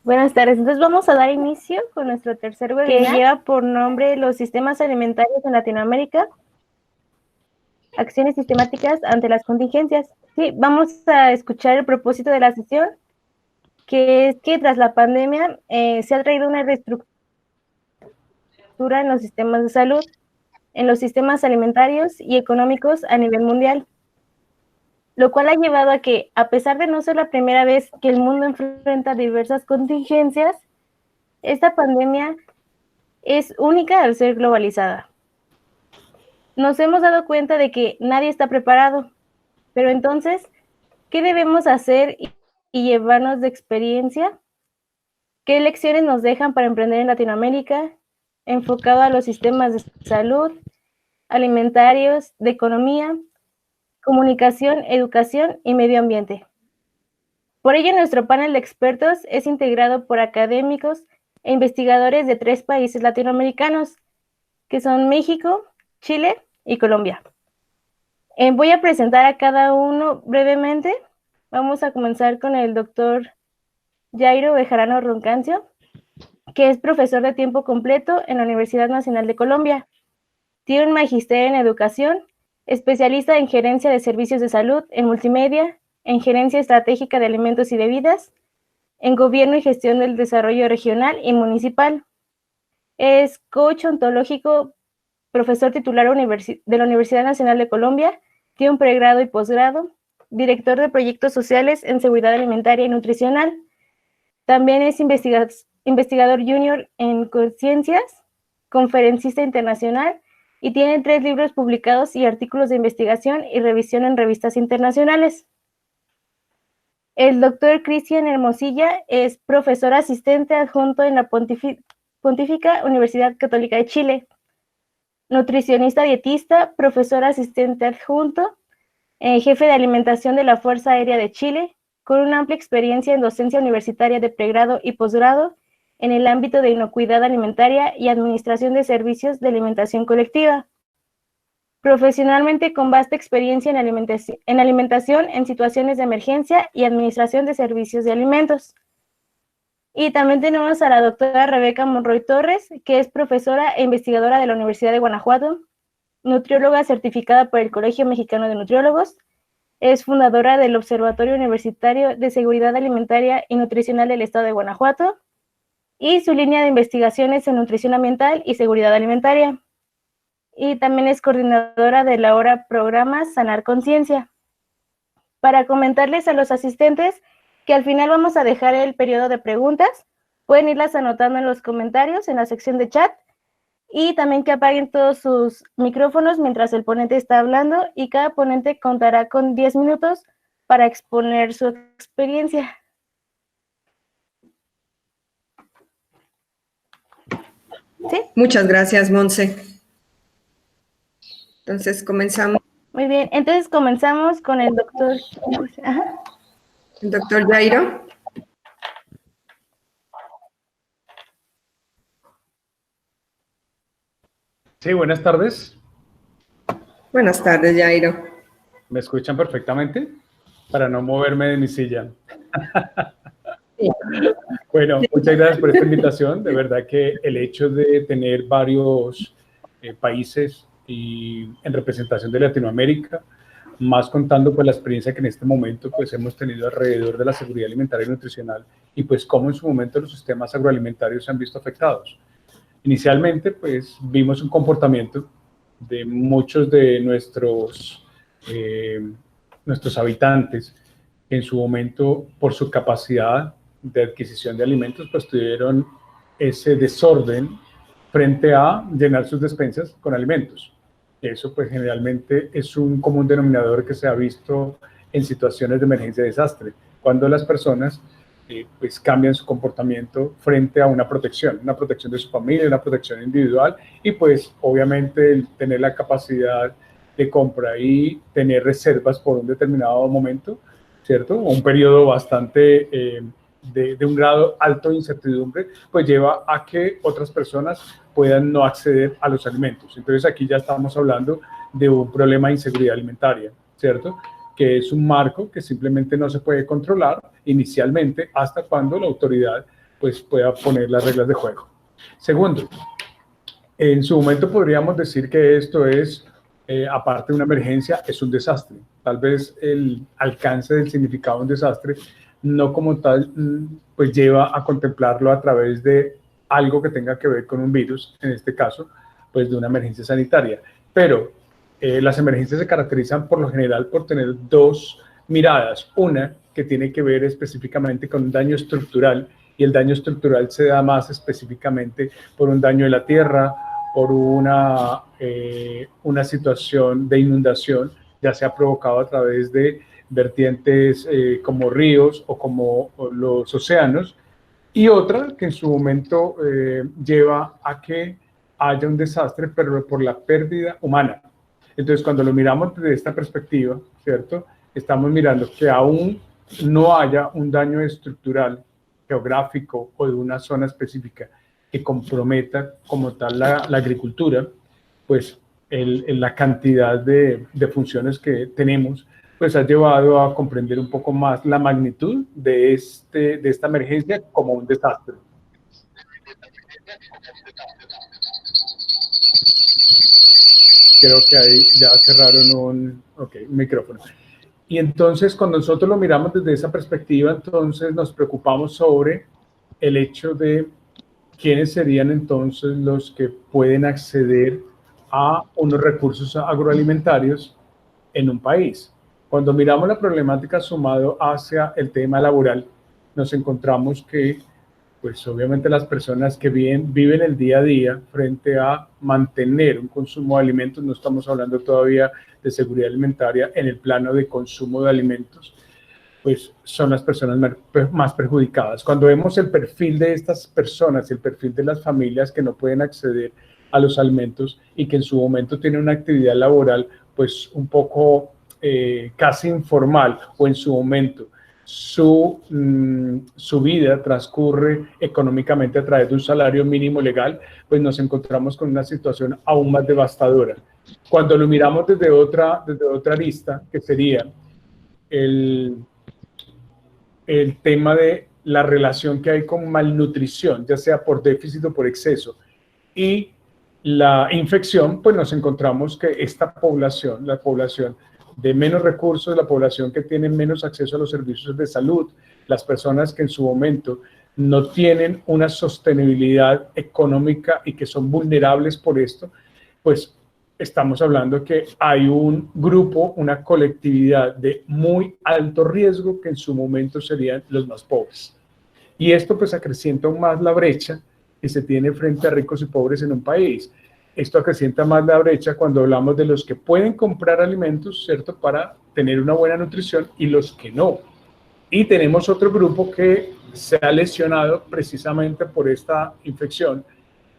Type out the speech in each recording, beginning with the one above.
Buenas tardes. Entonces vamos a dar inicio con nuestro tercer webinar que lleva por nombre Los sistemas alimentarios en Latinoamérica, acciones sistemáticas ante las contingencias. Sí, vamos a escuchar el propósito de la sesión, que es que tras la pandemia se ha traído una reestructura en los sistemas de salud, en los sistemas alimentarios y económicos a nivel mundial, lo cual ha llevado a que, a pesar de no ser la primera vez que el mundo enfrenta diversas contingencias, esta pandemia es única al ser globalizada. Nos hemos dado cuenta de que nadie está preparado, pero entonces, ¿qué debemos hacer y llevarnos de experiencia? ¿Qué lecciones nos dejan para emprender en Latinoamérica, enfocado a los sistemas de salud, alimentarios, de economía, comunicación, educación y medio ambiente? Por ello, nuestro panel de expertos es integrado por académicos e investigadores de 3 países latinoamericanos, que son México, Chile y Colombia. Voy a presentar a cada uno brevemente. Vamos a comenzar con el doctor Jairo Bejarano Roncancio, que es profesor de tiempo completo en la Universidad Nacional de Colombia. Tiene un magisterio en educación, especialista en gerencia de servicios de salud, en multimedia, en gerencia estratégica de alimentos y bebidas, en gobierno y gestión del desarrollo regional y municipal. Es coach ontológico, profesor titular de la Universidad Nacional de Colombia, tiene un pregrado y posgrado, director de proyectos sociales en seguridad alimentaria y nutricional. También es investigador junior en ciencias, conferencista internacional y tiene 3 libros publicados y artículos de investigación y revisión en revistas internacionales. El doctor Cristian Hermosilla es profesor asistente adjunto en la Pontífica Universidad Católica de Chile, nutricionista dietista, profesor asistente adjunto, jefe de alimentación de la Fuerza Aérea de Chile, con una amplia experiencia en docencia universitaria de pregrado y posgrado en el ámbito de inocuidad alimentaria y administración de servicios de alimentación colectiva. Profesionalmente con vasta experiencia en alimentación en situaciones de emergencia y administración de servicios de alimentos. Y también tenemos a la doctora Rebeca Monroy Torres, que es profesora e investigadora de la Universidad de Guanajuato, nutrióloga certificada por el Colegio Mexicano de Nutriólogos, es fundadora del Observatorio Universitario de Seguridad Alimentaria y Nutricional del Estado de Guanajuato, y su línea de investigaciones en nutrición ambiental y seguridad alimentaria. Y también es coordinadora del ahora programa Sanar Conciencia. Para comentarles a los asistentes que al final vamos a dejar el periodo de preguntas, pueden irlas anotando en los comentarios en la sección de chat, y también que apaguen todos sus micrófonos mientras el ponente está hablando, y cada ponente contará con 10 minutos para exponer su experiencia. ¿Sí? Muchas gracias, Monse. Entonces, comenzamos. Muy bien, entonces comenzamos con el doctor. Ajá. El doctor Jairo. Sí, buenas tardes. Buenas tardes, Jairo. ¿Me escuchan perfectamente? Para no moverme de mi silla. Sí. Bueno, muchas gracias por esta invitación. De verdad que el hecho de tener varios países y en representación de Latinoamérica, más contando pues la experiencia que en este momento pues hemos tenido alrededor de la seguridad alimentaria y nutricional, y pues cómo en su momento los sistemas agroalimentarios se han visto afectados. Inicialmente pues vimos un comportamiento de muchos de nuestros habitantes en su momento, por su capacidad de adquisición de alimentos, pues tuvieron ese desorden frente a llenar sus despensas con alimentos. Eso pues generalmente es un común denominador que se ha visto en situaciones de emergencia y desastre, cuando las personas pues cambian su comportamiento frente a una protección de su familia, una protección individual, y pues obviamente el tener la capacidad de compra y tener reservas por un determinado momento, ¿cierto? O un periodo bastante de un grado alto de incertidumbre, pues lleva a que otras personas puedan no acceder a los alimentos. Entonces aquí ya estamos hablando de un problema de inseguridad alimentaria, ¿cierto? Que es un marco que simplemente no se puede controlar inicialmente hasta cuando la autoridad pues pueda poner las reglas de juego. Segundo, en su momento podríamos decir que esto es, aparte de una emergencia, es un desastre. Tal vez el alcance del significado de un desastre no como tal, pues lleva a contemplarlo a través de algo que tenga que ver con un virus, en este caso, pues de una emergencia sanitaria. Pero las emergencias se caracterizan por lo general por tener dos miradas. Una que tiene que ver específicamente con un daño estructural, y el daño estructural se da más específicamente por un daño de la tierra, por una situación de inundación, ya sea provocado a través de vertientes como ríos o como los océanos, y otra que en su momento lleva a que haya un desastre, pero por la pérdida humana. Entonces, cuando lo miramos desde esta perspectiva, ¿cierto? Estamos mirando que aún no haya un daño estructural, geográfico o de una zona específica que comprometa como tal la agricultura, pues la cantidad de funciones que tenemos, pues ha llevado a comprender un poco más la magnitud de esta emergencia como un desastre. Creo que ahí ya cerraron un micrófono. Y entonces, cuando nosotros lo miramos desde esa perspectiva, entonces nos preocupamos sobre el hecho de quiénes serían entonces los que pueden acceder a unos recursos agroalimentarios en un país. Cuando miramos la problemática sumado hacia el tema laboral, nos encontramos que, pues obviamente las personas que viven el día a día frente a mantener un consumo de alimentos, no estamos hablando todavía de seguridad alimentaria en el plano de consumo de alimentos, pues son las personas más perjudicadas. Cuando vemos el perfil de estas personas, el perfil de las familias que no pueden acceder a los alimentos y que en su momento tienen una actividad laboral pues un poco casi informal, o en su momento su vida transcurre económicamente a través de un salario mínimo legal, pues nos encontramos con una situación aún más devastadora. Cuando lo miramos desde otra arista, que sería el tema de la relación que hay con malnutrición, ya sea por déficit o por exceso, y la infección, pues nos encontramos que esta población, la población de menos recursos, la población que tiene menos acceso a los servicios de salud, las personas que en su momento no tienen una sostenibilidad económica y que son vulnerables por esto, pues estamos hablando que hay un grupo, una colectividad de muy alto riesgo que en su momento serían los más pobres. Y esto pues acrecienta aún más la brecha que se tiene frente a ricos y pobres en un país. Esto acrecienta más la brecha cuando hablamos de los que pueden comprar alimentos, ¿cierto?, para tener una buena nutrición y los que no. Y tenemos otro grupo que se ha lesionado precisamente por esta infección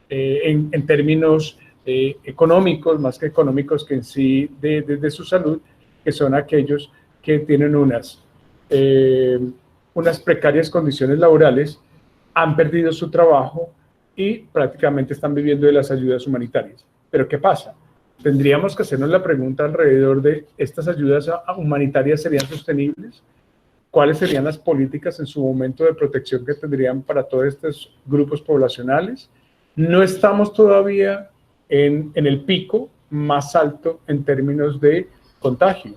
en términos económicos, más que económicos que en sí de su salud, que son aquellos que tienen unas precarias condiciones laborales, han perdido su trabajo y prácticamente están viviendo de las ayudas humanitarias. Pero ¿qué pasa? Tendríamos que hacernos la pregunta alrededor de ¿estas ayudas humanitarias serían sostenibles? ¿Cuáles serían las políticas en su momento de protección que tendrían para todos estos grupos poblacionales? No estamos todavía en el pico más alto en términos de contagio.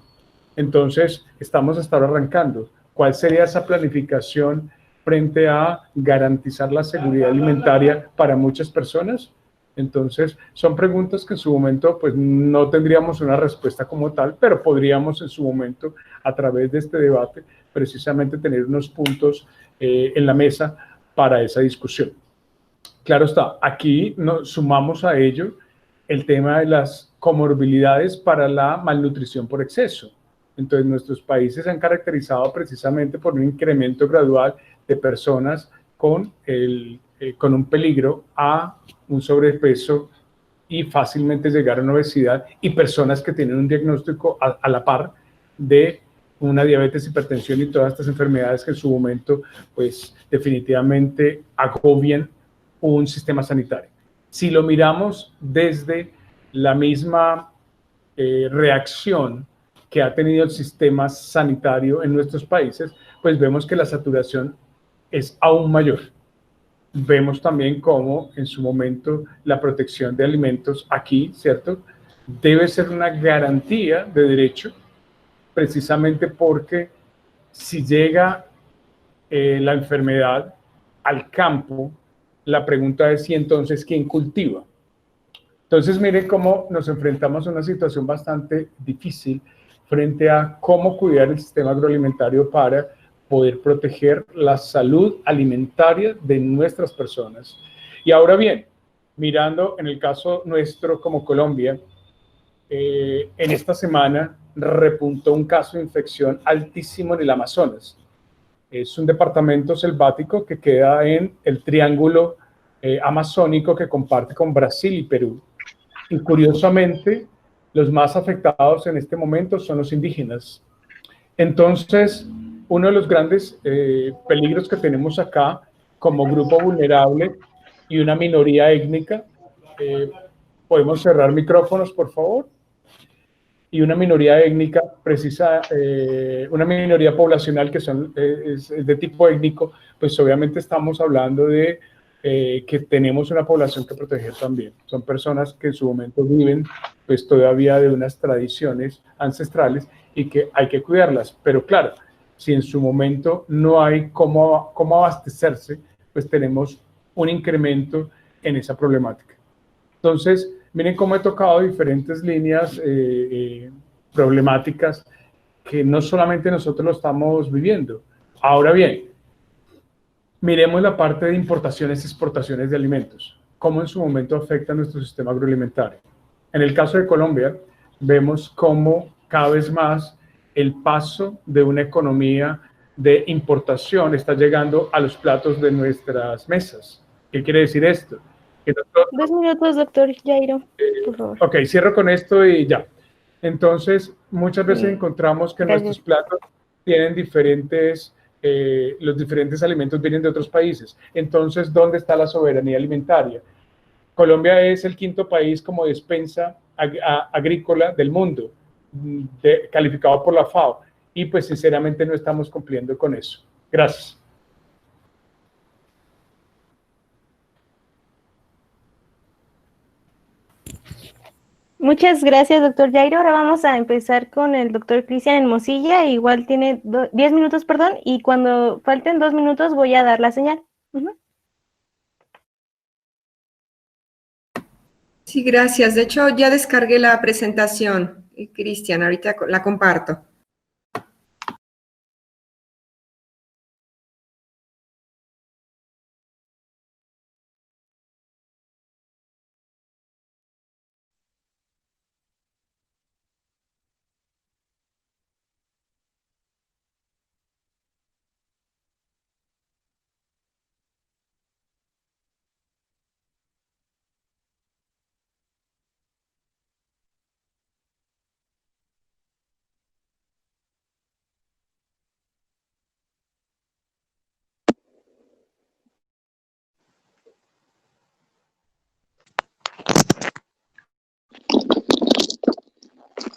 Entonces, estamos hasta ahora arrancando. ¿Cuál sería esa planificación frente a garantizar la seguridad alimentaria para muchas personas? Entonces, son preguntas que en su momento pues no tendríamos una respuesta como tal, pero podríamos en su momento, a través de este debate, precisamente tener unos puntos en la mesa para esa discusión. Claro está, aquí nos sumamos a ello el tema de las comorbilidades para la malnutrición por exceso. Entonces, nuestros países se han caracterizado precisamente por un incremento gradual de personas con un peligro a un sobrepeso y fácilmente llegar a una obesidad, y personas que tienen un diagnóstico a la par de una diabetes, hipertensión y todas estas enfermedades que en su momento, pues definitivamente agobian un sistema sanitario. Si lo miramos desde la misma reacción que ha tenido el sistema sanitario en nuestros países, pues vemos que la saturación es aún mayor. vemos también cómo en su momento la protección de alimentos aquí, ¿cierto?, debe ser una garantía de derecho, precisamente porque si llega la enfermedad al campo, la pregunta es, ¿y entonces quién cultiva? Entonces, miren cómo nos enfrentamos a una situación bastante difícil frente a cómo cuidar el sistema agroalimentario para poder proteger la salud alimentaria de nuestras personas. Y ahora bien, mirando en el caso nuestro como Colombia, en esta semana repuntó un caso de infección altísimo en el Amazonas. Es un departamento selvático que queda en el triángulo amazónico que comparte con Brasil y Perú. Y curiosamente, los más afectados en este momento son los indígenas. Entonces, uno de los grandes peligros que tenemos acá como grupo vulnerable y una minoría étnica, ¿podemos cerrar micrófonos, por favor? Y una minoría étnica precisa, una minoría poblacional que es de tipo étnico, pues obviamente estamos hablando de que tenemos una población que proteger también. Son personas que en su momento viven pues todavía de unas tradiciones ancestrales y que hay que cuidarlas. Pero claro, si en su momento no hay cómo abastecerse, pues tenemos un incremento en esa problemática. Entonces, miren cómo he tocado diferentes líneas problemáticas que no solamente nosotros lo estamos viviendo. Ahora bien, miremos la parte de importaciones y exportaciones de alimentos. ¿Cómo en su momento afecta a nuestro sistema agroalimentario? En el caso de Colombia, vemos cómo cada vez más el paso de una economía de importación está llegando a los platos de nuestras mesas. ¿Qué quiere decir esto? Que nosotros, 2 minutos, doctor Jairo, por favor. Ok, cierro con esto y ya. Entonces, muchas veces encontramos que nuestros platos tienen los diferentes alimentos vienen de otros países. Entonces, ¿dónde está la soberanía alimentaria? Colombia es el quinto país como despensa agrícola del mundo, calificado por la FAO, y pues sinceramente no estamos cumpliendo con eso. Gracias. Muchas gracias, doctor Jairo. Ahora vamos a empezar con el doctor Cristian Hermosilla. Igual tiene 10 minutos, perdón, y cuando falten 2 minutos voy a dar la señal. Sí, gracias. De hecho, ya descargué la presentación, Cristian, ahorita la comparto.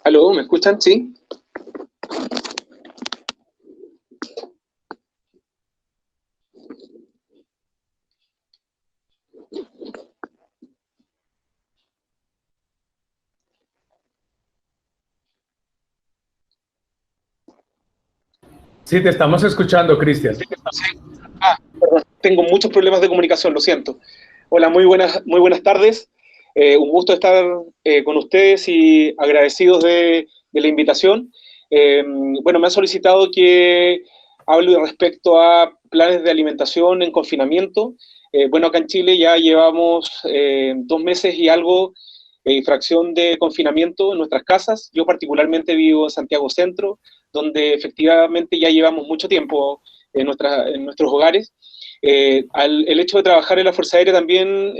¿Aló? ¿Me escuchan? ¿Sí? Sí, te estamos escuchando, Cristian. Perdón, tengo muchos problemas de comunicación, lo siento. Hola, muy buenas tardes. Un gusto estar con ustedes y agradecidos de la invitación. Bueno, me han solicitado que hable respecto a planes de alimentación en confinamiento. Bueno, acá en Chile ya llevamos 2 meses y algo, fracción de confinamiento en nuestras casas. Yo particularmente vivo en Santiago Centro, donde efectivamente ya llevamos mucho tiempo en nuestros hogares. El hecho de trabajar en la Fuerza Aérea también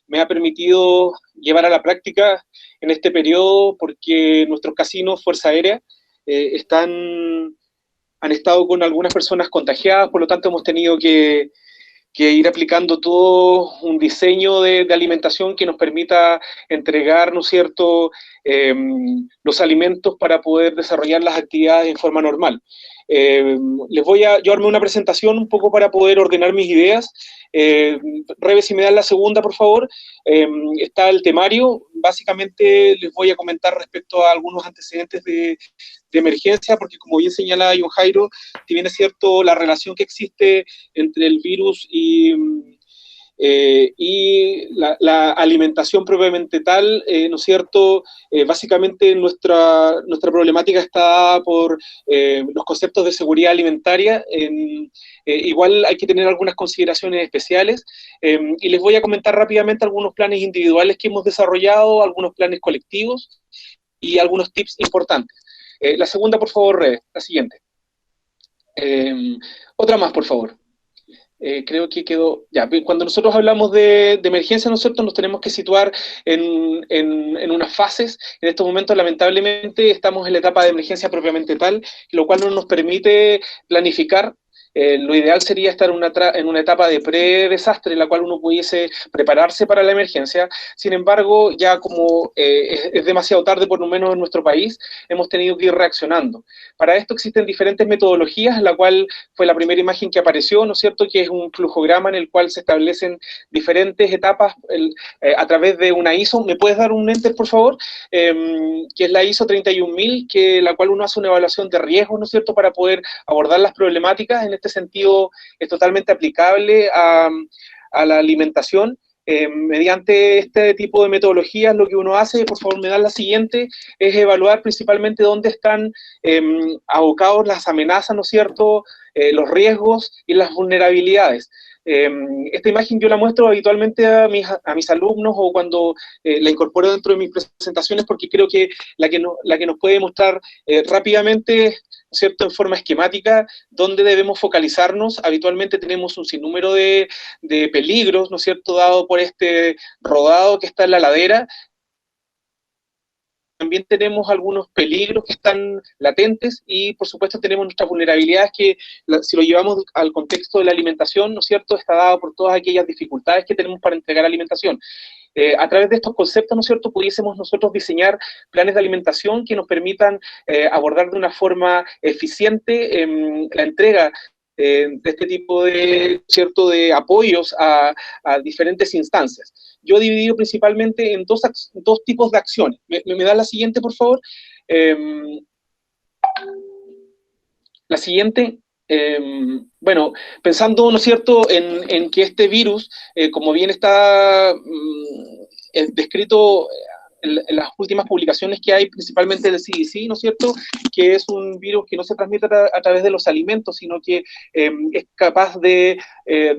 me ha permitido llevar a la práctica en este periodo, porque nuestros casinos Fuerza Aérea han estado con algunas personas contagiadas, por lo tanto hemos tenido que ir aplicando todo un diseño de alimentación que nos permita entregar, ¿no es cierto?, los alimentos para poder desarrollar las actividades en forma normal. Les voy a armar una presentación un poco para poder ordenar mis ideas. Rebe, si me dan la segunda, por favor. Está el temario. Básicamente les voy a comentar respecto a algunos antecedentes de emergencia, porque como bien señala John Jairo, si bien es cierto la relación que existe entre el virus y la alimentación propiamente tal, ¿no es cierto? Básicamente nuestra problemática está por los conceptos de seguridad alimentaria. Igual hay que tener algunas consideraciones especiales, y les voy a comentar rápidamente algunos planes individuales que hemos desarrollado, algunos planes colectivos y algunos tips importantes. La segunda, por favor, Rebe, la siguiente. Otra más, por favor. Creo que quedó, ya, cuando nosotros hablamos de emergencia, ¿no es cierto?, nos tenemos que situar en unas fases. En estos momentos, lamentablemente, estamos en la etapa de emergencia propiamente tal, lo cual no nos permite planificar. Lo ideal sería estar en una etapa de pre-desastre en la cual uno pudiese prepararse para la emergencia. Sin embargo, ya como es demasiado tarde, por lo menos en nuestro país, hemos tenido que ir reaccionando. Para esto existen diferentes metodologías, la cual fue la primera imagen que apareció, ¿no es cierto?, que es un flujograma en el cual se establecen diferentes etapas a través de una ISO. ¿Me puedes dar un enter, por favor? Que es la ISO 31000, la cual uno hace una evaluación de riesgos, ¿no es cierto?, para poder abordar las problemáticas. En este sentido es totalmente aplicable a la alimentación. Mediante este tipo de metodologías, lo que uno hace, por favor me dan la siguiente, es evaluar principalmente dónde están abocados las amenazas, ¿no es cierto?, los riesgos y las vulnerabilidades. Esta imagen yo la muestro habitualmente a mis alumnos, o cuando la incorporo dentro de mis presentaciones, porque creo que la que nos puede mostrar rápidamente, ¿cierto?, en forma esquemática, dónde debemos focalizarnos. Habitualmente tenemos un sinnúmero de peligros, ¿no es cierto?, dado por este rodado que está en la ladera. También tenemos algunos peligros que están latentes y, por supuesto, tenemos nuestras vulnerabilidades que, si lo llevamos al contexto de la alimentación, ¿no es cierto?, está dado por todas aquellas dificultades que tenemos para entregar alimentación. A través de estos conceptos, ¿no es cierto?, pudiésemos nosotros diseñar planes de alimentación que nos permitan abordar de una forma eficiente la entrega de este tipo de, ¿cierto?, de apoyos a diferentes instancias. Yo he dividido principalmente en dos tipos de acciones. ¿Me da la siguiente, por favor? La siguiente. Bueno, pensando, ¿no es cierto?, en que este virus, como bien está descrito en las últimas publicaciones que hay, principalmente del CDC, ¿no es cierto?, que es un virus que no se transmite a través de los alimentos, sino que es capaz de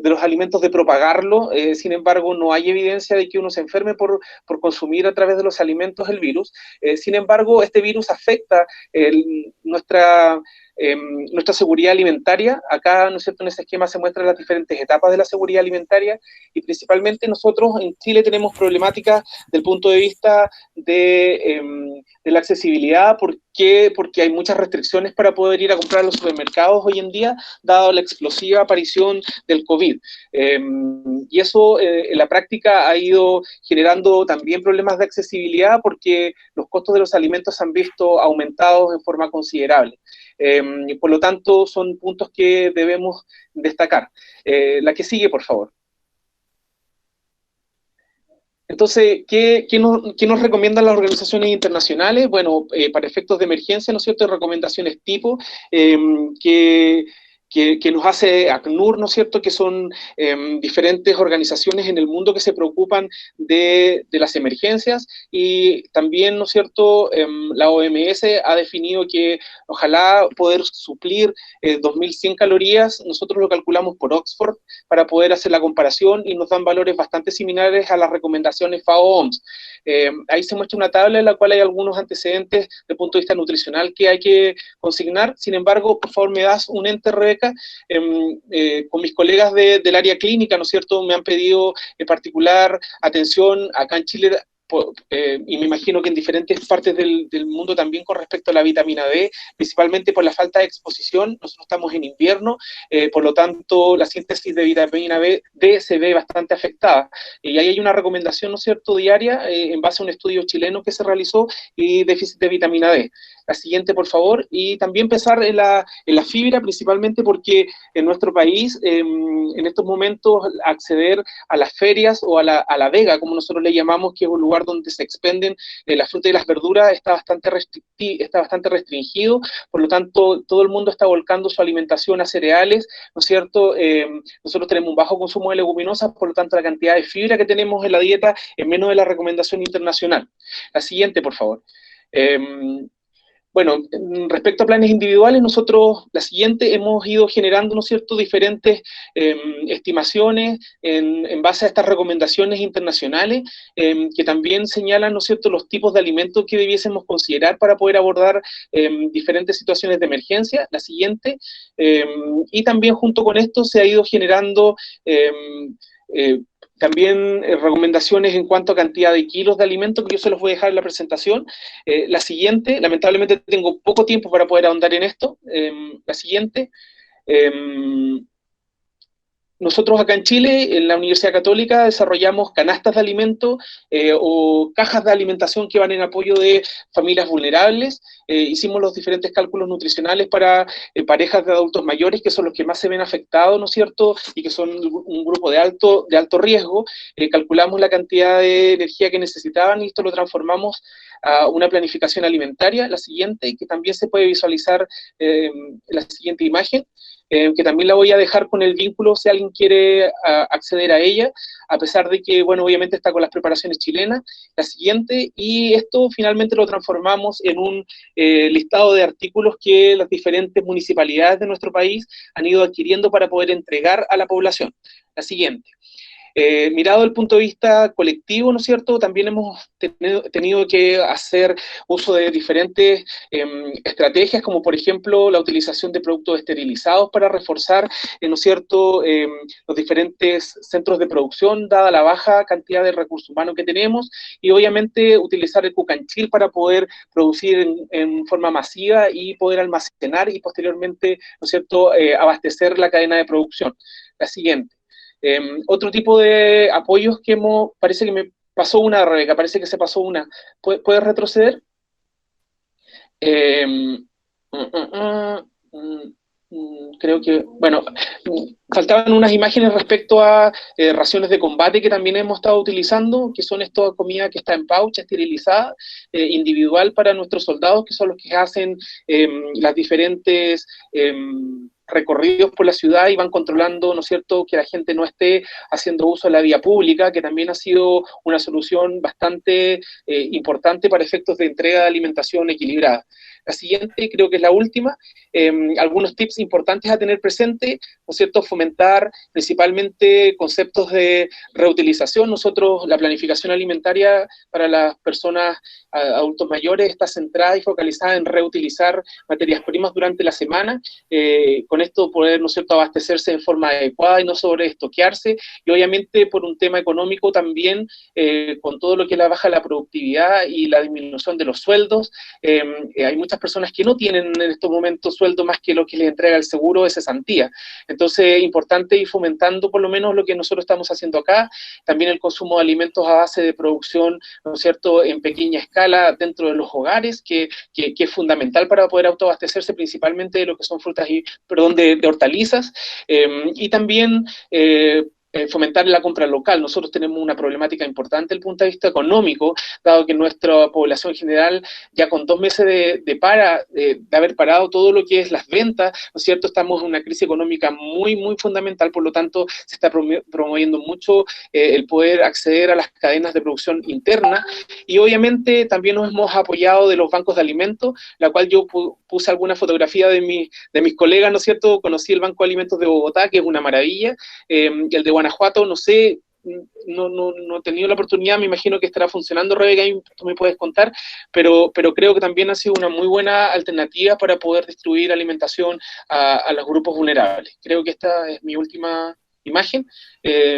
los alimentos de propagarlo. Sin embargo, no hay evidencia de que uno se enferme por consumir a través de los alimentos el virus. Sin embargo, este virus afecta nuestra seguridad alimentaria. Acá, ¿no es cierto?, en ese esquema se muestran las diferentes etapas de la seguridad alimentaria, y principalmente nosotros en Chile tenemos problemáticas del punto de vista de la accesibilidad. ¿Por qué? Porque hay muchas restricciones para poder ir a comprar a los supermercados hoy en día, dado la explosiva aparición del COVID. Y eso en la práctica ha ido generando también problemas de accesibilidad, porque los costos de los alimentos se han visto aumentados en forma considerable. Por lo tanto, son puntos que debemos destacar. La que sigue, por favor. Entonces, ¿qué nos recomiendan las organizaciones internacionales? Bueno, para efectos de emergencia, ¿no es cierto?, recomendaciones tipo que nos hace ACNUR, ¿no es cierto?, que son diferentes organizaciones en el mundo que se preocupan de las emergencias. Y también, ¿no es cierto?, la OMS ha definido que ojalá poder suplir 2.100 calorías. Nosotros lo calculamos por Oxford para poder hacer la comparación, y nos dan valores bastante similares a las recomendaciones FAO-OMS. Ahí se muestra una tabla en la cual hay algunos antecedentes desde el punto de vista nutricional que hay que consignar. Sin embargo, por favor, me das un enter, Rebeca. Con mis colegas del área clínica, ¿no es cierto?, me han pedido en particular atención. Acá en Chile y me imagino que en diferentes partes del mundo también con respecto a la vitamina D, principalmente por la falta de exposición. Nosotros estamos en invierno, por lo tanto la síntesis de vitamina D se ve bastante afectada. Y ahí hay una recomendación, ¿no es cierto?, diaria, en base a un estudio chileno que se realizó, y déficit de vitamina D. La siguiente, por favor. Y también pensar en la fibra, principalmente porque en nuestro país, en estos momentos, acceder a las ferias o a la vega, como nosotros le llamamos, que es un lugar donde se expenden las frutas y las verduras, está bastante restringido. Por lo tanto, todo el mundo está volcando su alimentación a cereales, ¿no es cierto? Nosotros tenemos un bajo consumo de leguminosas, por lo tanto, la cantidad de fibra que tenemos en la dieta es menos de la recomendación internacional. La siguiente, por favor. Bueno, respecto a planes individuales, nosotros, la siguiente, hemos ido generando, ¿no es cierto?, diferentes estimaciones en base a estas recomendaciones internacionales, que también señalan, ¿no es cierto?, los tipos de alimentos que debiésemos considerar para poder abordar diferentes situaciones de emergencia. La siguiente. Y también junto con esto se ha ido generando también recomendaciones en cuanto a cantidad de kilos de alimento, que yo se los voy a dejar en la presentación. La siguiente, lamentablemente tengo poco tiempo para poder ahondar en esto. La siguiente. Nosotros acá en Chile, en la Universidad Católica, desarrollamos canastas de alimentos o cajas de alimentación que van en apoyo de familias vulnerables. Hicimos los diferentes cálculos nutricionales para parejas de adultos mayores, que son los que más se ven afectados, ¿no es cierto?, y que son un grupo de alto riesgo. Calculamos la cantidad de energía que necesitaban y esto lo transformamos a una planificación alimentaria. La siguiente, que también se puede visualizar en la siguiente imagen, que también la voy a dejar con el vínculo si alguien quiere acceder a ella, a pesar de que, bueno, obviamente está con las preparaciones chilenas. La siguiente, y esto finalmente lo transformamos en un listado de artículos que las diferentes municipalidades de nuestro país han ido adquiriendo para poder entregar a la población. La siguiente. Mirado desde el punto de vista colectivo, ¿no es cierto?, también hemos tenido que hacer uso de diferentes estrategias, como por ejemplo la utilización de productos esterilizados para reforzar, ¿no es cierto?, los diferentes centros de producción, dada la baja cantidad de recursos humanos que tenemos, y obviamente utilizar el cucanchil para poder producir en forma masiva y poder almacenar y posteriormente, ¿no es cierto?, abastecer la cadena de producción. La siguiente. Otro tipo de apoyos que parece que me pasó una, Rebeca, parece que se pasó una. ¿Puedes retroceder? Creo que, bueno, faltaban unas imágenes respecto a raciones de combate que también hemos estado utilizando, que son esta comida que está en pouch, esterilizada, individual para nuestros soldados, que son los que hacen las diferentes recorridos por la ciudad y van controlando, ¿no es cierto?, que la gente no esté haciendo uso de la vía pública, que también ha sido una solución bastante importante para efectos de entrega de alimentación equilibrada. La siguiente, creo que es la última, algunos tips importantes a tener presente, ¿no es cierto?, fomentar principalmente conceptos de reutilización. Nosotros, la planificación alimentaria para las personas adultos mayores está centrada y focalizada en reutilizar materias primas durante la semana, con esto poder, ¿no es cierto?, abastecerse en forma adecuada y no sobreestoquearse, y obviamente por un tema económico también, con todo lo que es la baja de la productividad y la disminución de los sueldos, hay muchas personas que no tienen en estos momentos sueldo más que lo que les entrega el seguro de cesantía. Entonces es importante ir fomentando por lo menos lo que nosotros estamos haciendo acá, también el consumo de alimentos a base de producción, ¿no es cierto?, en pequeña escala dentro de los hogares, que es fundamental para poder autoabastecerse principalmente de lo que son frutas y, de hortalizas, y también fomentar la compra local. Nosotros tenemos una problemática importante desde el punto de vista económico, dado que nuestra población general, ya con 2 meses de haber parado todo lo que es las ventas, ¿no es cierto?, estamos en una crisis económica muy, muy fundamental, por lo tanto, se está promoviendo mucho el poder acceder a las cadenas de producción interna, y obviamente también nos hemos apoyado de los bancos de alimentos, la cual yo puse alguna fotografía de mis colegas, ¿no es cierto?, conocí el Banco de Alimentos de Bogotá, que es una maravilla, y el de Guanajuato, no sé, no he tenido la oportunidad, me imagino que estará funcionando, Rebeca, y tú me puedes contar, pero creo que también ha sido una muy buena alternativa para poder distribuir alimentación a los grupos vulnerables. Creo que esta es mi última imagen.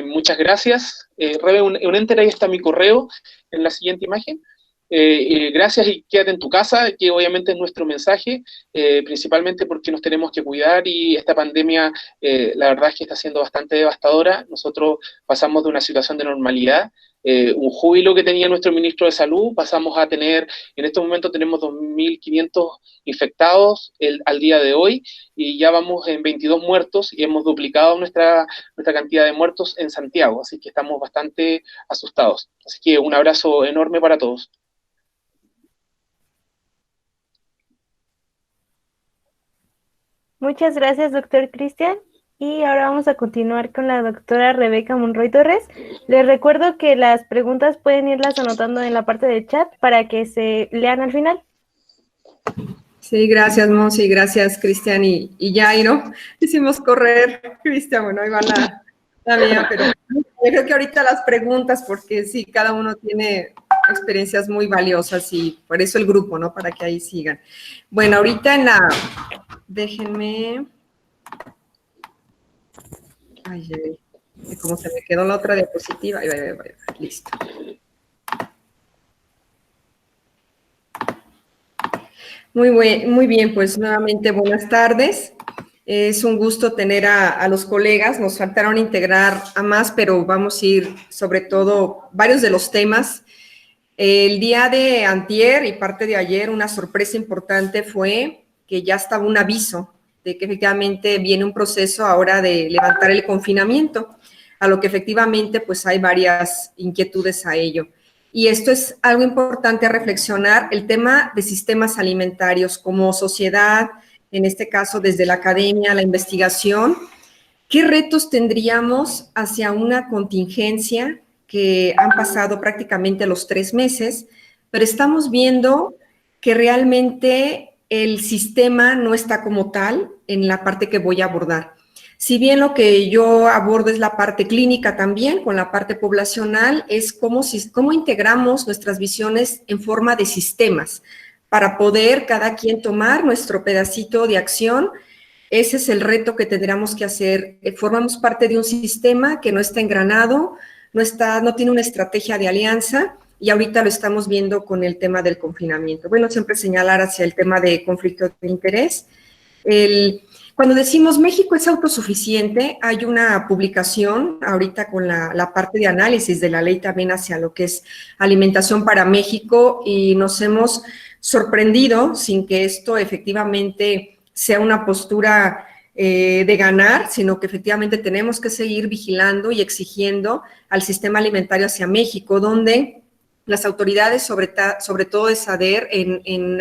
Muchas gracias. Rebe, un enter, ahí está mi correo en la siguiente imagen. Gracias y quédate en tu casa, que obviamente es nuestro mensaje, principalmente porque nos tenemos que cuidar y esta pandemia, la verdad es que está siendo bastante devastadora. Nosotros pasamos de una situación de normalidad, un júbilo que tenía nuestro ministro de Salud, pasamos a tener, en este momento tenemos 2.500 infectados al día de hoy y ya vamos en 22 muertos y hemos duplicado nuestra cantidad de muertos en Santiago, así que estamos bastante asustados. Así que un abrazo enorme para todos. Muchas gracias, doctor Cristian. Y ahora vamos a continuar con la doctora Rebeca Monroy Torres. Les recuerdo que las preguntas pueden irlas anotando en la parte de chat para que se lean al final. Sí, gracias, Monsi, gracias, Cristian y Jairo. Hicimos correr, Cristian, bueno, ahí va la mía, pero yo creo que ahorita las preguntas, porque sí, cada uno tiene experiencias muy valiosas y por eso el grupo, ¿no? Para que ahí sigan. Bueno, ahorita déjenme... Ay, como se me quedó la otra diapositiva. Ahí va, listo. Muy bien, pues nuevamente buenas tardes. Es un gusto tener a los colegas. Nos faltaron integrar a más, pero vamos a ir sobre todo varios de los temas. El día de antier y parte de ayer, una sorpresa importante fue que ya estaba un aviso de que efectivamente viene un proceso ahora de levantar el confinamiento, a lo que efectivamente pues hay varias inquietudes a ello. Y esto es algo importante a reflexionar, el tema de sistemas alimentarios como sociedad, en este caso desde la academia, la investigación. ¿Qué retos tendríamos hacia una contingencia que han pasado prácticamente los 3 meses, pero estamos viendo que realmente el sistema no está como tal en la parte que voy a abordar? Si bien lo que yo abordo es la parte clínica también, con la parte poblacional, es cómo integramos nuestras visiones en forma de sistemas para poder cada quien tomar nuestro pedacito de acción. Ese es el reto que tendríamos que hacer. Formamos parte de un sistema que no está engranado, no tiene una estrategia de alianza, y ahorita lo estamos viendo con el tema del confinamiento. Bueno, siempre señalar hacia el tema de conflicto de interés. Cuando decimos México es autosuficiente, hay una publicación ahorita con la parte de análisis de la ley también hacia lo que es alimentación para México, y nos hemos sorprendido sin que esto efectivamente sea una postura de ganar, sino que efectivamente tenemos que seguir vigilando y exigiendo al sistema alimentario hacia México, donde las autoridades, sobre todo de SADER, en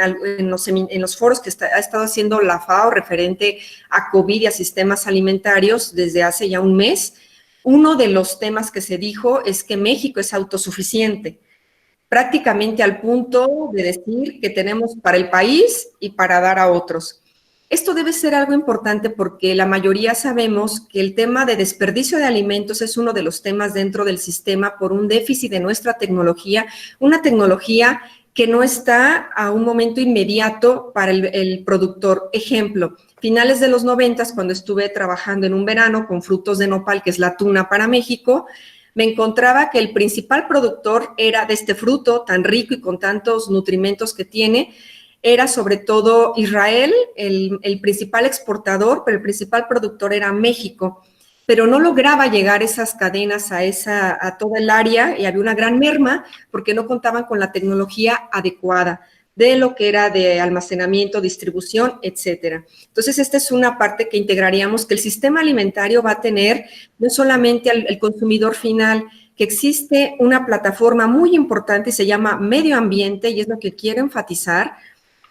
los foros que ha estado haciendo la FAO referente a COVID y a sistemas alimentarios desde hace ya un mes, uno de los temas que se dijo es que México es autosuficiente, prácticamente al punto de decir que tenemos para el país y para dar a otros. Esto debe ser algo importante porque la mayoría sabemos que el tema de desperdicio de alimentos es uno de los temas dentro del sistema por un déficit de nuestra tecnología, una tecnología que no está a un momento inmediato para el productor. Ejemplo, finales de los 90, cuando estuve trabajando en un verano con frutos de nopal, que es la tuna para México, me encontraba que el principal productor era de este fruto tan rico y con tantos nutrimentos que tiene, era sobre todo Israel, el principal exportador, pero el principal productor era México, pero no lograba llegar esas cadenas a toda el área, y había una gran merma porque no contaban con la tecnología adecuada de lo que era de almacenamiento, distribución, etcétera. Entonces, esta es una parte que integraríamos, que el sistema alimentario va a tener no solamente al consumidor final, que existe una plataforma muy importante, se llama medio ambiente, y es lo que quiero enfatizar,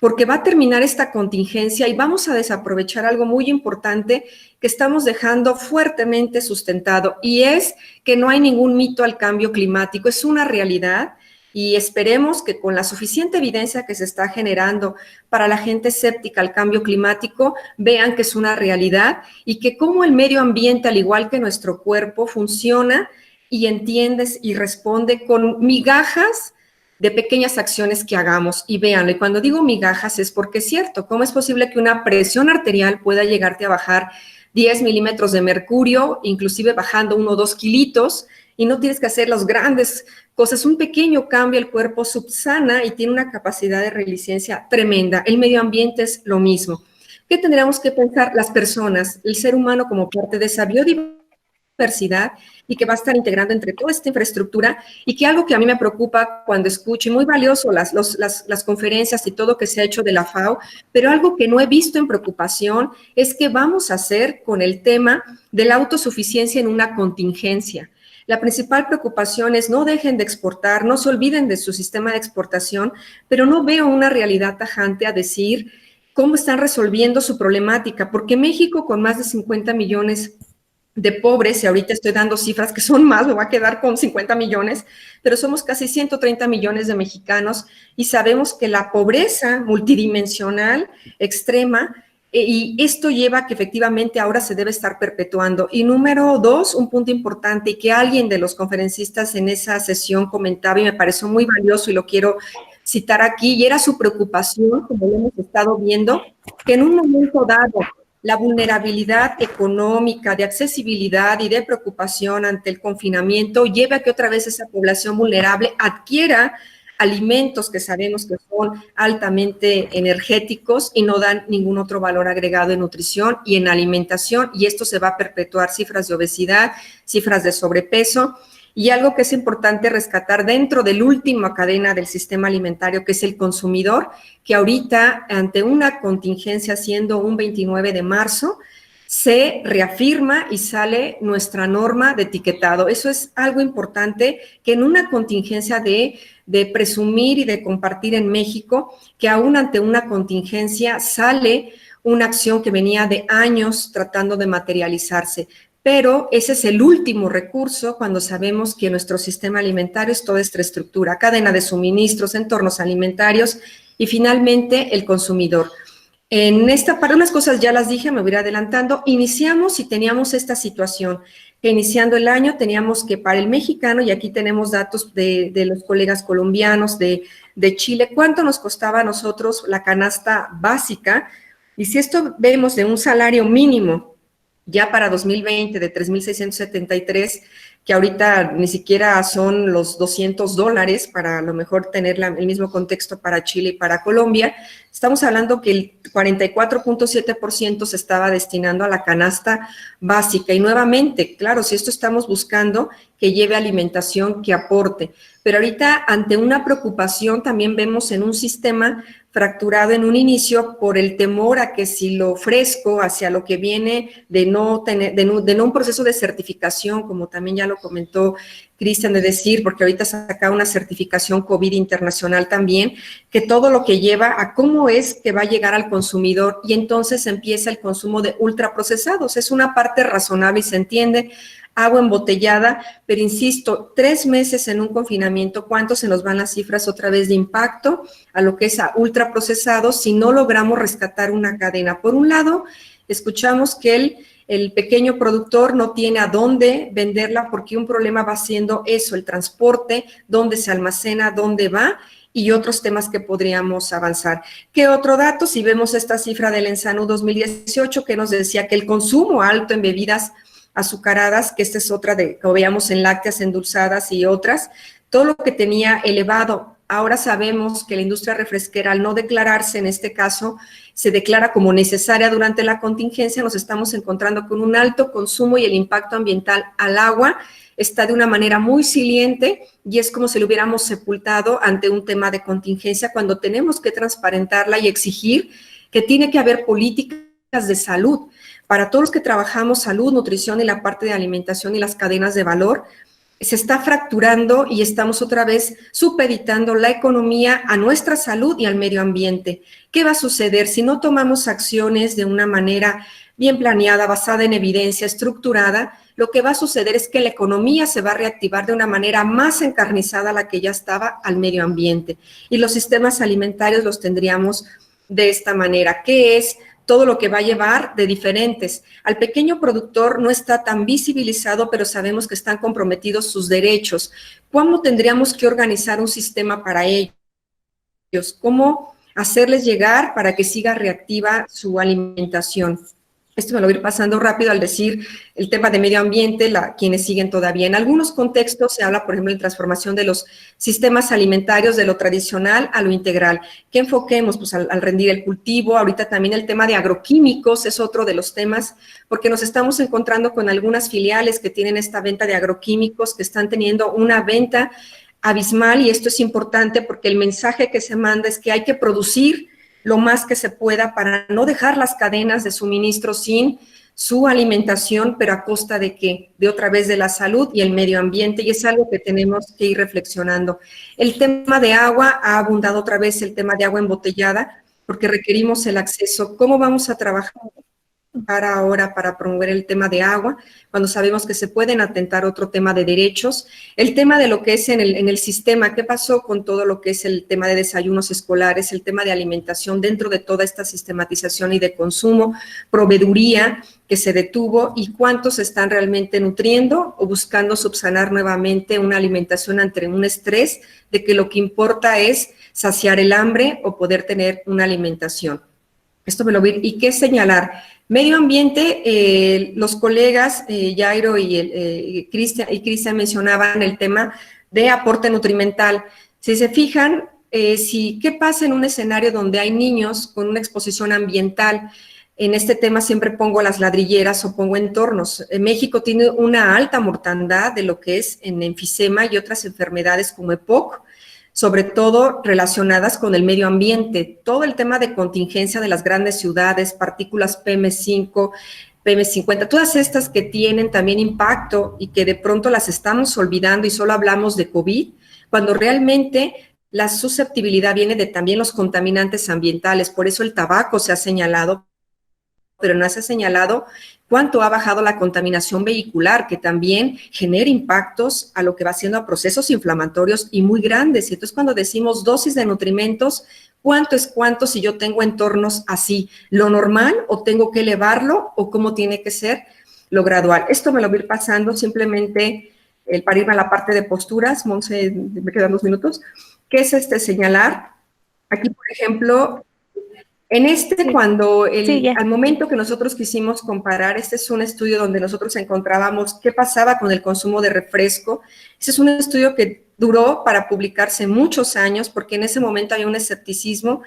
porque va a terminar esta contingencia y vamos a desaprovechar algo muy importante que estamos dejando fuertemente sustentado, y es que no hay ningún mito al cambio climático, es una realidad, y esperemos que con la suficiente evidencia que se está generando para la gente escéptica al cambio climático, vean que es una realidad y que como el medio ambiente, al igual que nuestro cuerpo, funciona y entiendes y responde con migajas de pequeñas acciones que hagamos. Y véanlo, y cuando digo migajas es porque es cierto, ¿cómo es posible que una presión arterial pueda llegarte a bajar 10 milímetros de mercurio, inclusive bajando 1 o 2 kilitos, y no tienes que hacer las grandes cosas. Un pequeño cambio, el cuerpo subsana y tiene una capacidad de resiliencia tremenda. El medio ambiente es lo mismo. ¿Qué tendríamos que pensar las personas, el ser humano como parte de esa biodiversidad y que va a estar integrando entre toda esta infraestructura? Y que algo que a mí me preocupa cuando escucho, y muy valioso las conferencias y todo que se ha hecho de la FAO, pero algo que no he visto en preocupación es qué vamos a hacer con el tema de la autosuficiencia en una contingencia. La principal preocupación es no dejen de exportar, no se olviden de su sistema de exportación, pero no veo una realidad tajante a decir cómo están resolviendo su problemática, porque México, con más de 50 millones de pobres, y ahorita estoy dando cifras que son más, me voy a quedar con 50 millones, pero somos casi 130 millones de mexicanos y sabemos que la pobreza multidimensional extrema, y esto lleva a que efectivamente ahora se debe estar perpetuando. Y número 2, un punto importante y que alguien de los conferencistas en esa sesión comentaba y me pareció muy valioso y lo quiero citar aquí, y era su preocupación, como lo hemos estado viendo, que en un momento dado la vulnerabilidad económica, de accesibilidad y de preocupación ante el confinamiento lleva a que otra vez esa población vulnerable adquiera alimentos que sabemos que son altamente energéticos y no dan ningún otro valor agregado en nutrición y en alimentación, y esto se va a perpetuar, cifras de obesidad, cifras de sobrepeso. Y algo que es importante rescatar dentro de la última cadena del sistema alimentario, que es el consumidor, que ahorita, ante una contingencia, siendo un 29 de marzo, se reafirma y sale nuestra norma de etiquetado. Eso es algo importante, que en una contingencia de presumir y de compartir en México, que aún ante una contingencia sale una acción que venía de años tratando de materializarse. Pero ese es el último recurso cuando sabemos que nuestro sistema alimentario es toda esta estructura, cadena de suministros, entornos alimentarios y finalmente el consumidor. En esta parte, unas cosas ya las dije, me voy a ir adelantando. Iniciamos y teníamos esta situación, que iniciando el año teníamos que para el mexicano, y aquí tenemos datos de los colegas colombianos, de Chile, cuánto nos costaba a nosotros la canasta básica. Y si esto vemos de un salario mínimo, ya para 2020 de 3,673, que ahorita ni siquiera son los $200 para a lo mejor tener el mismo contexto para Chile y para Colombia, estamos hablando que el 44.7% se estaba destinando a la canasta básica. Y nuevamente, claro, si esto estamos buscando que lleve alimentación, que aporte. Pero ahorita, ante una preocupación, también vemos en un sistema fracturado en un inicio por el temor a que si lo ofrezco hacia lo que viene de no un proceso de certificación, como también ya lo comentó Cristian, de decir, porque ahorita saca una certificación COVID internacional también, que todo lo que lleva a cómo es que va a llegar al consumidor, y entonces empieza el consumo de ultraprocesados. Es una parte razonable y se entiende, agua embotellada, pero insisto, 3 meses en un confinamiento, ¿cuánto se nos van las cifras otra vez de impacto a lo que es a ultraprocesados si no logramos rescatar una cadena? Por un lado, escuchamos que el pequeño productor no tiene a dónde venderla porque un problema va siendo eso, el transporte, dónde se almacena, dónde va, y otros temas que podríamos avanzar. ¿Qué otro dato? Si vemos esta cifra del ENSANU 2018 que nos decía que el consumo alto en bebidas azucaradas, que esta es otra que veíamos en lácteas, endulzadas y otras, todo lo que tenía elevado. Ahora sabemos que la industria refresquera, al no declararse en este caso, se declara como necesaria durante la contingencia, nos estamos encontrando con un alto consumo y el impacto ambiental al agua está de una manera muy silente y es como si lo hubiéramos sepultado ante un tema de contingencia cuando tenemos que transparentarla y exigir que tiene que haber políticas de salud. Para todos los que trabajamos salud, nutrición y la parte de alimentación y las cadenas de valor, se está fracturando y estamos otra vez supeditando la economía a nuestra salud y al medio ambiente. ¿Qué va a suceder si no tomamos acciones de una manera bien planeada, basada en evidencia, estructurada? Lo que va a suceder es que la economía se va a reactivar de una manera más encarnizada a la que ya estaba al medio ambiente. Y los sistemas alimentarios los tendríamos de esta manera, que es todo lo que va a llevar de diferentes. Al pequeño productor no está tan visibilizado, pero sabemos que están comprometidos sus derechos. ¿Cómo tendríamos que organizar un sistema para ellos? ¿Cómo hacerles llegar para que siga reactiva su alimentación? Esto me lo voy a ir pasando rápido al decir el tema de medio ambiente, quienes siguen todavía. En algunos contextos se habla, por ejemplo, de transformación de los sistemas alimentarios de lo tradicional a lo integral. ¿Qué enfoquemos? Pues al rendir el cultivo. Ahorita también el tema de agroquímicos es otro de los temas, porque nos estamos encontrando con algunas filiales que tienen esta venta de agroquímicos, que están teniendo una venta abismal, y esto es importante porque el mensaje que se manda es que hay que producir lo más que se pueda para no dejar las cadenas de suministro sin su alimentación, pero a costa de ¿qué? De otra vez de la salud y el medio ambiente, y es algo que tenemos que ir reflexionando. El tema de agua, ha abundado otra vez el tema de agua embotellada, porque requerimos el acceso. ¿Cómo vamos a trabajar ahora para promover el tema de agua, cuando sabemos que se pueden atentar otro tema de derechos? El tema de lo que es en el sistema, ¿qué pasó con todo lo que es el tema de desayunos escolares, el tema de alimentación dentro de toda esta sistematización y de consumo, proveeduría que se detuvo, y cuántos están realmente nutriendo o buscando subsanar nuevamente una alimentación ante un estrés de que lo que importa es saciar el hambre o poder tener una alimentación? Esto me lo vi. ¿Y qué señalar? Medio ambiente, los colegas Jairo y Cristian mencionaban el tema de aporte nutrimental. Si se fijan, ¿qué pasa en un escenario donde hay niños con una exposición ambiental? En este tema siempre pongo las ladrilleras o pongo entornos. México tiene una alta mortandad de lo que es en enfisema y otras enfermedades como EPOC, sobre todo relacionadas con el medio ambiente. Todo el tema de contingencia de las grandes ciudades, partículas PM5, PM50, todas estas que tienen también impacto y que de pronto las estamos olvidando y solo hablamos de COVID, cuando realmente la susceptibilidad viene de también los contaminantes ambientales. Por eso el tabaco se ha señalado, pero no se ha señalado cuánto ha bajado la contaminación vehicular, que también genera impactos a lo que va siendo a procesos inflamatorios y muy grandes. Y entonces cuando decimos dosis de nutrimentos, ¿cuánto es cuánto si yo tengo entornos así? ¿Lo normal o tengo que elevarlo o cómo tiene que ser lo gradual? Esto me lo voy a ir pasando simplemente para irme a la parte de posturas. Monse, me quedan 2 minutos. ¿Qué es señalar? Aquí, por ejemplo, cuando al momento que nosotros quisimos comparar, este es un estudio donde nosotros encontrábamos qué pasaba con el consumo de refresco. Ese es un estudio que duró para publicarse muchos años, porque en ese momento había un escepticismo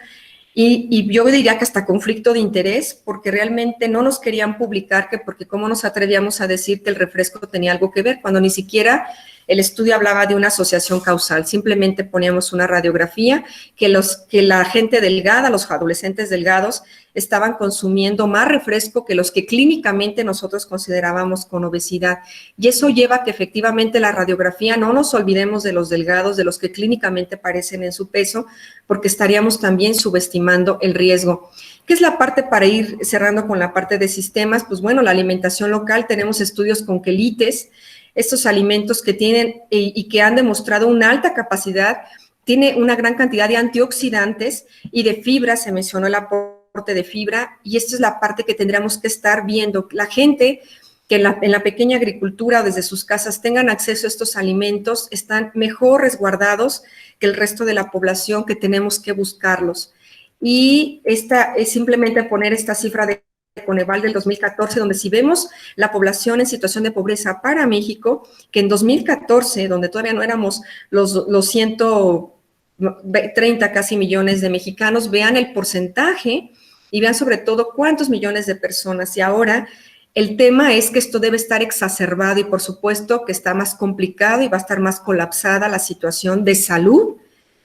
y yo diría que hasta conflicto de interés, porque realmente no nos querían publicar, porque cómo nos atrevíamos a decir que el refresco tenía algo que ver, cuando ni siquiera el estudio hablaba de una asociación causal. Simplemente poníamos una radiografía que la gente delgada, los adolescentes delgados, estaban consumiendo más refresco que los que clínicamente nosotros considerábamos con obesidad. Y eso lleva a que efectivamente la radiografía, no nos olvidemos de los delgados, de los que clínicamente parecen en su peso, porque estaríamos también subestimando el riesgo. ¿Qué es la parte para ir cerrando con la parte de sistemas? Pues bueno, la alimentación local, tenemos estudios con quelites, estos alimentos que tienen y que han demostrado una alta capacidad, tiene una gran cantidad de antioxidantes y de fibra, se mencionó el aporte de fibra, y esta es la parte que tendríamos que estar viendo. La gente que en la pequeña agricultura o desde sus casas tengan acceso a estos alimentos, están mejor resguardados que el resto de la población, que tenemos que buscarlos. Y esta es simplemente poner esta cifra de Coneval del 2014, donde si vemos la población en situación de pobreza para México, que en 2014, donde todavía no éramos los 130 casi millones de mexicanos, vean el porcentaje y vean sobre todo cuántos millones de personas. Y ahora el tema es que esto debe estar exacerbado y por supuesto que está más complicado y va a estar más colapsada la situación de salud,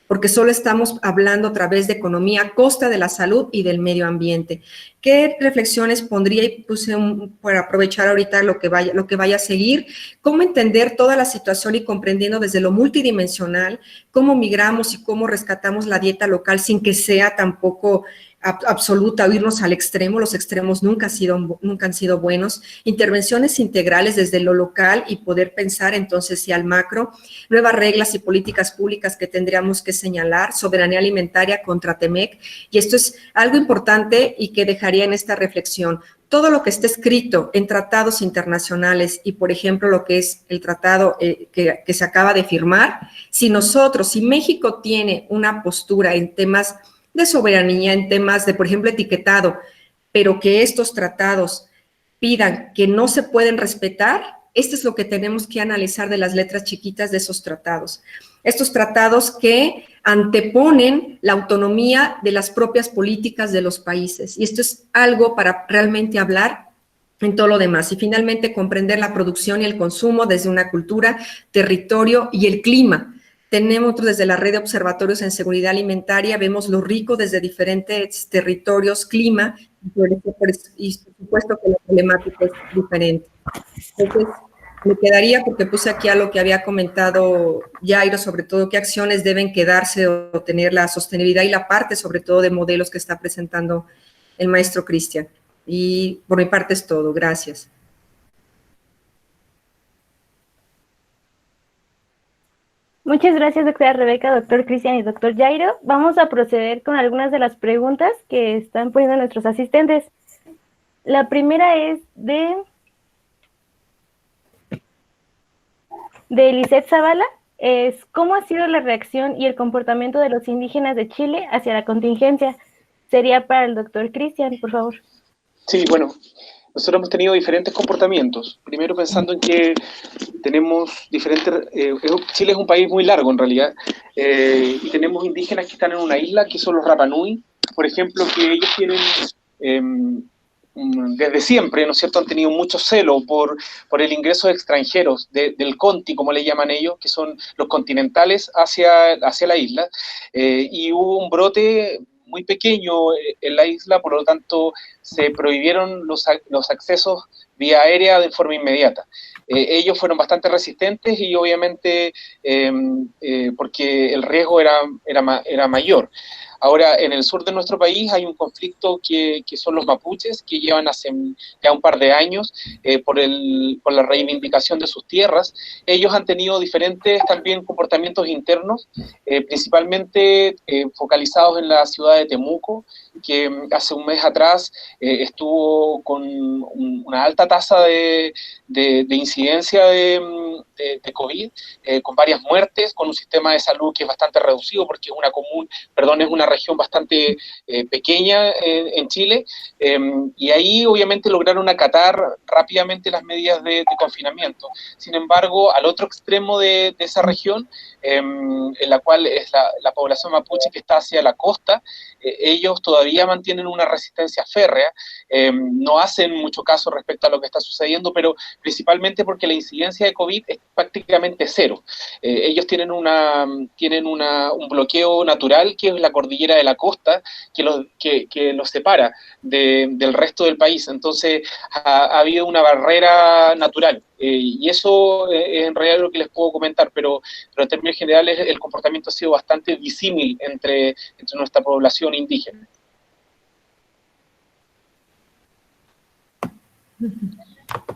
porque solo estamos hablando a través de economía a costa de la salud y del medio ambiente. ¿Qué reflexiones pondría? Y puse para aprovechar ahorita lo que vaya a seguir, cómo entender toda la situación y comprendiendo desde lo multidimensional, cómo migramos y cómo rescatamos la dieta local sin que sea tampoco absoluta o irnos al extremo. Los extremos nunca han sido buenos. Intervenciones integrales desde lo local y poder pensar entonces sí al macro. Nuevas reglas y políticas públicas que tendríamos que señalar. Soberanía alimentaria contra TEMEC. Y esto es algo importante y que dejaría en esta reflexión. Todo lo que esté escrito en tratados internacionales y, por ejemplo, lo que es el tratado que se acaba de firmar, si México tiene una postura en temas de soberanía, en temas de, por ejemplo, etiquetado, pero que estos tratados pidan que no se pueden respetar, esto es lo que tenemos que analizar de las letras chiquitas de esos tratados. Estos tratados que anteponen la autonomía de las propias políticas de los países. Y esto es algo para realmente hablar en todo lo demás. Y finalmente comprender la producción y el consumo desde una cultura, territorio y el clima. Tenemos desde la red de observatorios en seguridad alimentaria, vemos lo rico desde diferentes territorios, clima, y por supuesto que la problemática es diferente. Entonces, me quedaría porque puse aquí a lo que había comentado Jairo, sobre todo qué acciones deben quedarse o tener la sostenibilidad y la parte sobre todo de modelos que está presentando el maestro Cristian. Y por mi parte es todo. Gracias. Muchas gracias, doctora Rebeca, doctor Cristian y doctor Jairo. Vamos a proceder con algunas de las preguntas que están poniendo nuestros asistentes. La primera es de Lisette Zavala. ¿Cómo ha sido la reacción y el comportamiento de los indígenas de Chile hacia la contingencia? Sería para el doctor Cristian, por favor. Sí, bueno, nosotros hemos tenido diferentes comportamientos. Primero pensando en que tenemos diferentes... Chile es un país muy largo en realidad, y tenemos indígenas que están en una isla, que son los Rapa Nui, por ejemplo, que ellos tienen... desde siempre, ¿no es cierto?, han tenido mucho celo por el ingreso de extranjeros, del conti, como le llaman ellos, que son los continentales hacia la isla, y hubo un brote muy pequeño en la isla, por lo tanto se prohibieron los accesos vía aérea de forma inmediata. Ellos fueron bastante resistentes y obviamente porque el riesgo era mayor. Ahora, en el sur de nuestro país hay un conflicto que son los mapuches, que llevan hace ya un par de años por la reivindicación de sus tierras. Ellos han tenido diferentes también comportamientos internos, principalmente focalizados en la ciudad de Temuco, que hace un mes atrás estuvo con una alta tasa de incidencia de COVID, con varias muertes, con un sistema de salud que es bastante reducido, porque es una región bastante pequeña en Chile, y ahí obviamente lograron acatar rápidamente las medidas de confinamiento. Sin embargo, al otro extremo de esa región, en la cual es la población mapuche que está hacia la costa, ellos todavía mantienen una resistencia férrea, no hacen mucho caso respecto a lo que está sucediendo, pero principalmente porque la incidencia de COVID es prácticamente cero. Ellos tienen un bloqueo natural, que es la cordillera de la costa, que los separa del resto del país. Entonces ha habido una barrera natural, y eso es en realidad lo que les puedo comentar, pero en términos generales el comportamiento ha sido bastante disímil entre nuestra población indígena.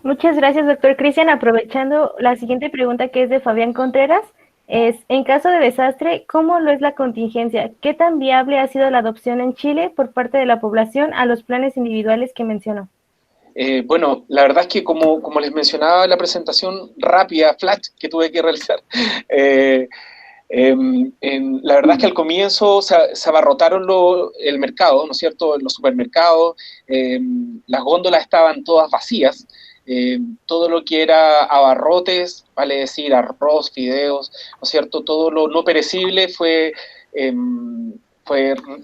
Muchas gracias, doctor Cristian. Aprovechando la siguiente pregunta, que es de Fabián Contreras, en caso de desastre, ¿cómo lo es la contingencia? ¿Qué tan viable ha sido la adopción en Chile por parte de la población a los planes individuales que mencionó? Bueno, la verdad es que como les mencionaba en la presentación rápida, flash, que tuve que realizar, la verdad es que al comienzo se abarrotaron el mercado, ¿no es cierto?, los supermercados, las góndolas estaban todas vacías, todo lo que era abarrotes, vale decir arroz, fideos, ¿no es cierto?, todo lo no perecible fue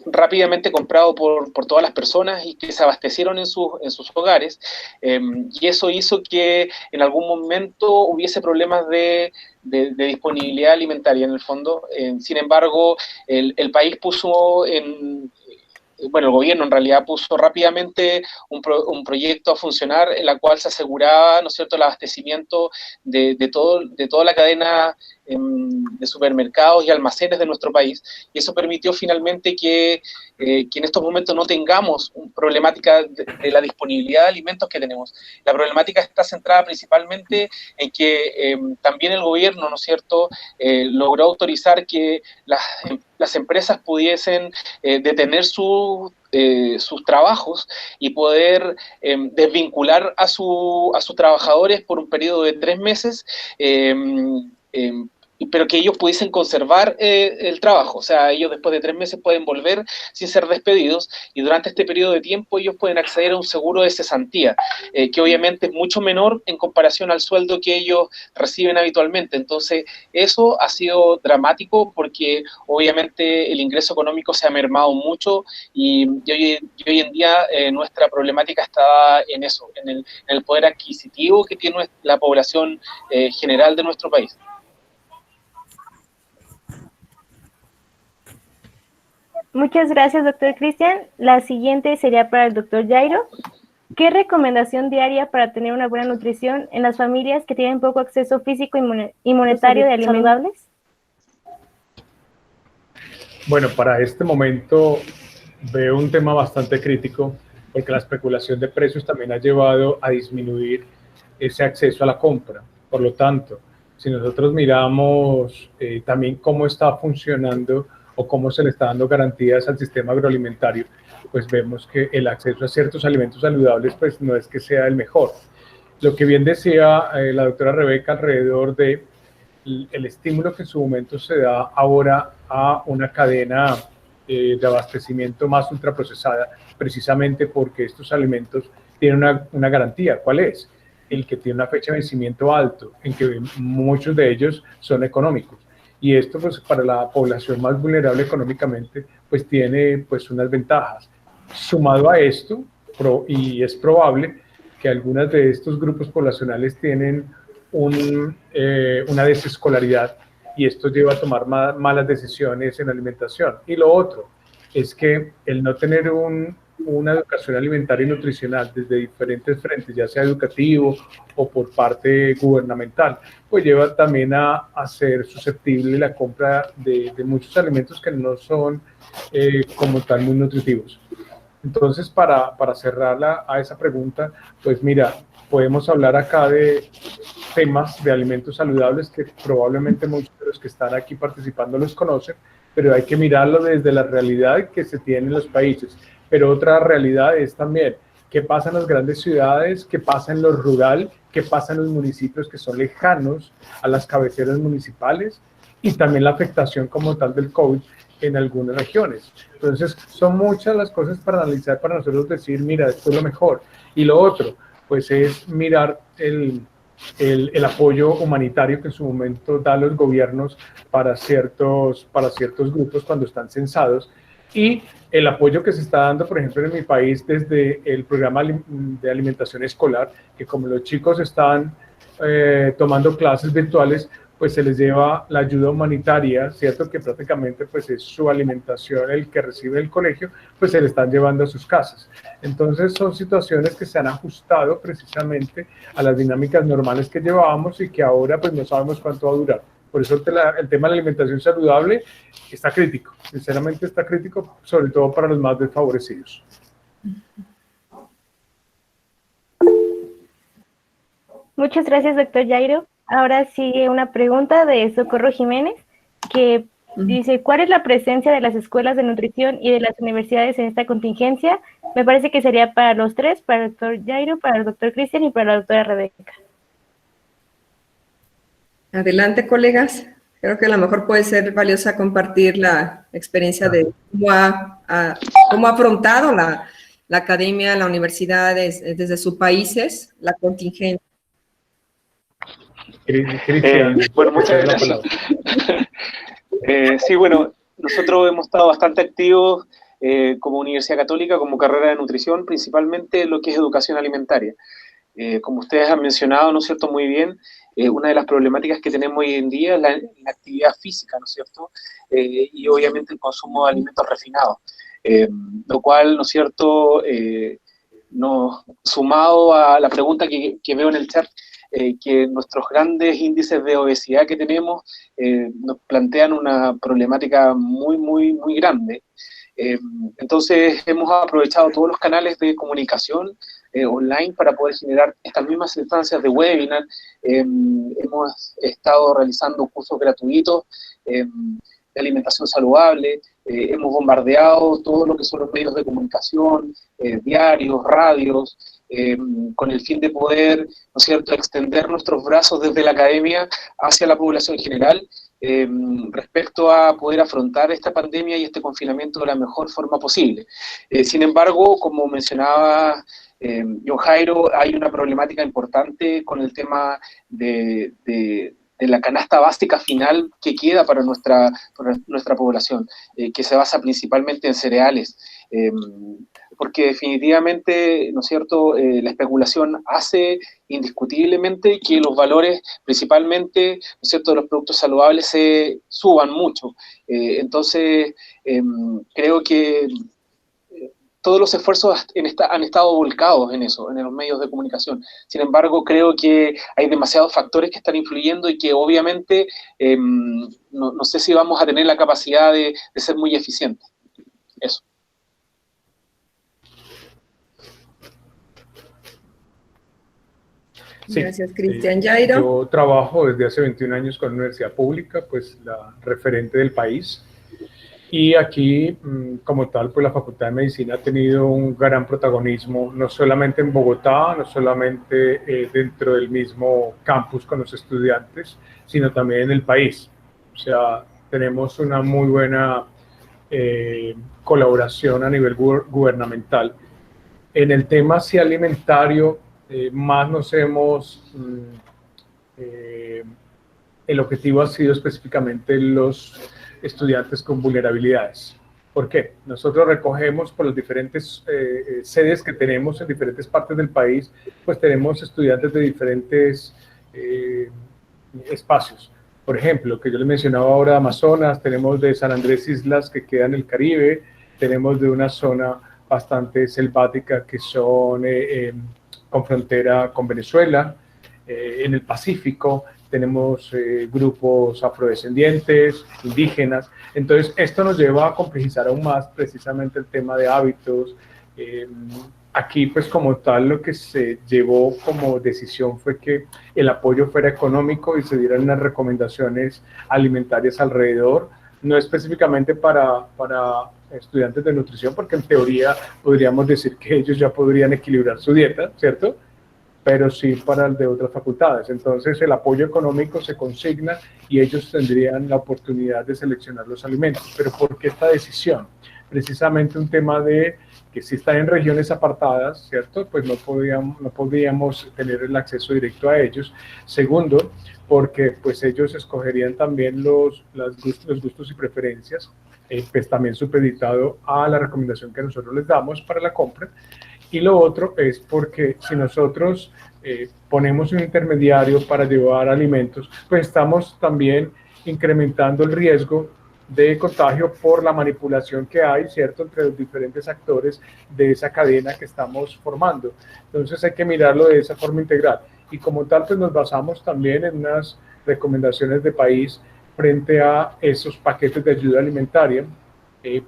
rápidamente comprado por todas las personas y que se abastecieron en sus hogares, y eso hizo que en algún momento hubiese problemas de disponibilidad alimentaria en el fondo. Sin embargo, el país el gobierno en realidad puso rápidamente un proyecto a funcionar en la cual se aseguraba, ¿no es cierto?, el abastecimiento de toda la cadena de supermercados y almacenes de nuestro país, y eso permitió finalmente que en estos momentos no tengamos una problemática de la disponibilidad de alimentos que tenemos. La problemática está centrada principalmente en que también el gobierno, ¿no es cierto?, logró autorizar que las empresas pudiesen detener sus trabajos y poder desvincular a sus trabajadores por un periodo de 3 meses, pero que ellos pudiesen conservar el trabajo. O sea, ellos después de 3 meses pueden volver sin ser despedidos, y durante este periodo de tiempo ellos pueden acceder a un seguro de cesantía, que obviamente es mucho menor en comparación al sueldo que ellos reciben habitualmente. Entonces, eso ha sido dramático porque obviamente el ingreso económico se ha mermado mucho, y hoy en día nuestra problemática está en eso, en el poder adquisitivo que tiene la población general de nuestro país. Muchas gracias, doctor Cristian. La siguiente sería para el doctor Jairo. ¿Qué recomendación diaria para tener una buena nutrición en las familias que tienen poco acceso físico y monetario de alimentos saludables? Bueno, para este momento veo un tema bastante crítico, porque la especulación de precios también ha llevado a disminuir ese acceso a la compra. Por lo tanto, si nosotros miramos también cómo está funcionando o cómo se le está dando garantías al sistema agroalimentario, pues vemos que el acceso a ciertos alimentos saludables pues no es que sea el mejor. Lo que bien decía la doctora Rebeca alrededor de el estímulo que en su momento se da ahora a una cadena de abastecimiento más ultraprocesada, precisamente porque estos alimentos tienen una garantía. ¿Cuál es? El que tiene una fecha de vencimiento alto, en que muchos de ellos son económicos. Y esto, pues, para la población más vulnerable económicamente, pues tiene pues unas ventajas. Sumado a esto, y es probable que algunos de estos grupos poblacionales tienen una desescolaridad, y esto lleva a tomar malas decisiones en alimentación. Y lo otro es que el no tener una educación alimentaria y nutricional desde diferentes frentes, ya sea educativo o por parte gubernamental, pues lleva también a ser susceptible la compra de muchos alimentos que no son como tal muy nutritivos. Entonces, para cerrarla a esa pregunta, pues mira, podemos hablar acá de temas de alimentos saludables que probablemente muchos de los que están aquí participando los conocen, pero hay que mirarlo desde la realidad que se tiene en los países. Pero otra realidad es también qué pasa en las grandes ciudades, qué pasa en lo rural, qué pasa en los municipios que son lejanos a las cabeceras municipales, y también la afectación como tal del COVID en algunas regiones. Entonces, son muchas las cosas para analizar, para nosotros decir, mira, esto es lo mejor. Y lo otro, pues es mirar el apoyo humanitario que en su momento dan los gobiernos para ciertos grupos cuando están censados, y el apoyo que se está dando, por ejemplo, en mi país desde el programa de alimentación escolar, que como los chicos están tomando clases virtuales, pues se les lleva la ayuda humanitaria, ¿cierto? Que prácticamente pues es su alimentación el que recibe el colegio, pues se le están llevando a sus casas. Entonces son situaciones que se han ajustado precisamente a las dinámicas normales que llevábamos y que ahora pues no sabemos cuánto va a durar. Por eso el tema de la alimentación saludable está crítico, sinceramente está crítico, sobre todo para los más desfavorecidos. Muchas gracias, doctor Jairo. Ahora sigue una pregunta de Socorro Jiménez, que dice, ¿cuál es la presencia de las escuelas de nutrición y de las universidades en esta contingencia? Me parece que sería para los tres, para el doctor Jairo, para el doctor Cristian y para la doctora Rebeca. Adelante, colegas. Creo que a lo mejor puede ser valiosa compartir la experiencia de cómo ha afrontado la academia, la universidad desde sus países, la contingencia. Bueno, muchas gracias. Sí, bueno, nosotros hemos estado bastante activos como Universidad Católica, como carrera de nutrición, principalmente lo que es educación alimentaria. Como ustedes han mencionado, ¿no es cierto?, muy bien, una de las problemáticas que tenemos hoy en día es la actividad física, ¿no es cierto?, y obviamente el consumo de alimentos refinados, lo cual, ¿no es cierto?, sumado a la pregunta que veo en el chat, que nuestros grandes índices de obesidad que tenemos nos plantean una problemática muy, muy, muy grande. Entonces hemos aprovechado todos los canales de comunicación online para poder generar estas mismas instancias de webinar. Hemos estado realizando cursos gratuitos de alimentación saludable, hemos bombardeado todo lo que son los medios de comunicación, diarios, radios, con el fin de poder, ¿no es cierto?, extender nuestros brazos desde la academia hacia la población general, respecto a poder afrontar esta pandemia y este confinamiento de la mejor forma posible. Sin embargo, como mencionaba John Jairo, hay una problemática importante con el tema de la canasta básica final que queda para nuestra población, que se basa principalmente en cereales. Porque definitivamente, ¿no es cierto?, la especulación hace indiscutiblemente que los valores, principalmente, ¿no es cierto?, de los productos saludables se suban mucho. Entonces, creo que todos los esfuerzos han estado volcados en eso, en los medios de comunicación. Sin embargo, creo que hay demasiados factores que están influyendo y que obviamente no sé si vamos a tener la capacidad de ser muy eficientes. Eso. Sí, gracias, Cristian. Jairo. Yo trabajo desde hace 21 años con universidad pública, pues la referente del país. Y aquí, como tal, pues la Facultad de Medicina ha tenido un gran protagonismo, no solamente en Bogotá, no solamente dentro del mismo campus con los estudiantes, sino también en el país. O sea, tenemos una muy buena colaboración a nivel gubernamental. En el tema sí alimentario, más nos hemos, el objetivo ha sido específicamente los estudiantes con vulnerabilidades. ¿Por qué? Nosotros recogemos por las diferentes sedes que tenemos en diferentes partes del país, pues tenemos estudiantes de diferentes espacios. Por ejemplo, que yo les mencionaba ahora de Amazonas, tenemos de San Andrés Islas que queda en el Caribe, tenemos de una zona bastante selvática que son con frontera con Venezuela, en el Pacífico tenemos grupos afrodescendientes, indígenas. Entonces esto nos lleva a complejizar aún más precisamente el tema de hábitos. Aquí pues como tal lo que se llevó como decisión fue que el apoyo fuera económico y se dieran unas recomendaciones alimentarias alrededor, no específicamente para estudiantes de nutrición, porque en teoría podríamos decir que ellos ya podrían equilibrar su dieta, ¿cierto? Pero sí para el de otras facultades. Entonces el apoyo económico se consigna y ellos tendrían la oportunidad de seleccionar los alimentos. ¿Pero por qué esta decisión? Precisamente un tema de que si están en regiones apartadas, ¿cierto? Pues no podríamos tener el acceso directo a ellos. Segundo, porque pues ellos escogerían también los gustos y preferencias, pues también supeditado a la recomendación que nosotros les damos para la compra. Y lo otro es porque si nosotros ponemos un intermediario para llevar alimentos, pues estamos también incrementando el riesgo de contagio por la manipulación que hay, ¿cierto?, entre los diferentes actores de esa cadena que estamos formando. Entonces hay que mirarlo de esa forma integral. Y como tal, pues nos basamos también en unas recomendaciones de país frente a esos paquetes de ayuda alimentaria,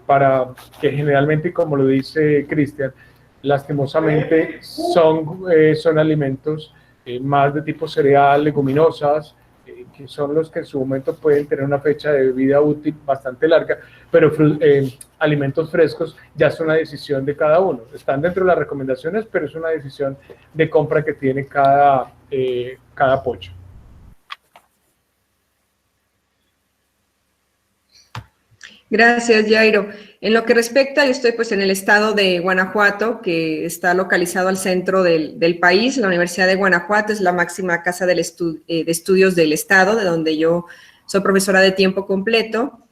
para que generalmente, como lo dice Cristian, lastimosamente son alimentos más de tipo cereal, leguminosas, que son los que en su momento pueden tener una fecha de vida útil bastante larga, pero alimentos frescos ya es una decisión de cada uno. Están dentro de las recomendaciones, pero es una decisión de compra que tiene cada pollo. Gracias, Jairo. En lo que respecta, yo estoy pues en el estado de Guanajuato, que está localizado al centro del país. La Universidad de Guanajuato es la máxima casa de estudios del estado, de donde yo soy profesora de tiempo completo.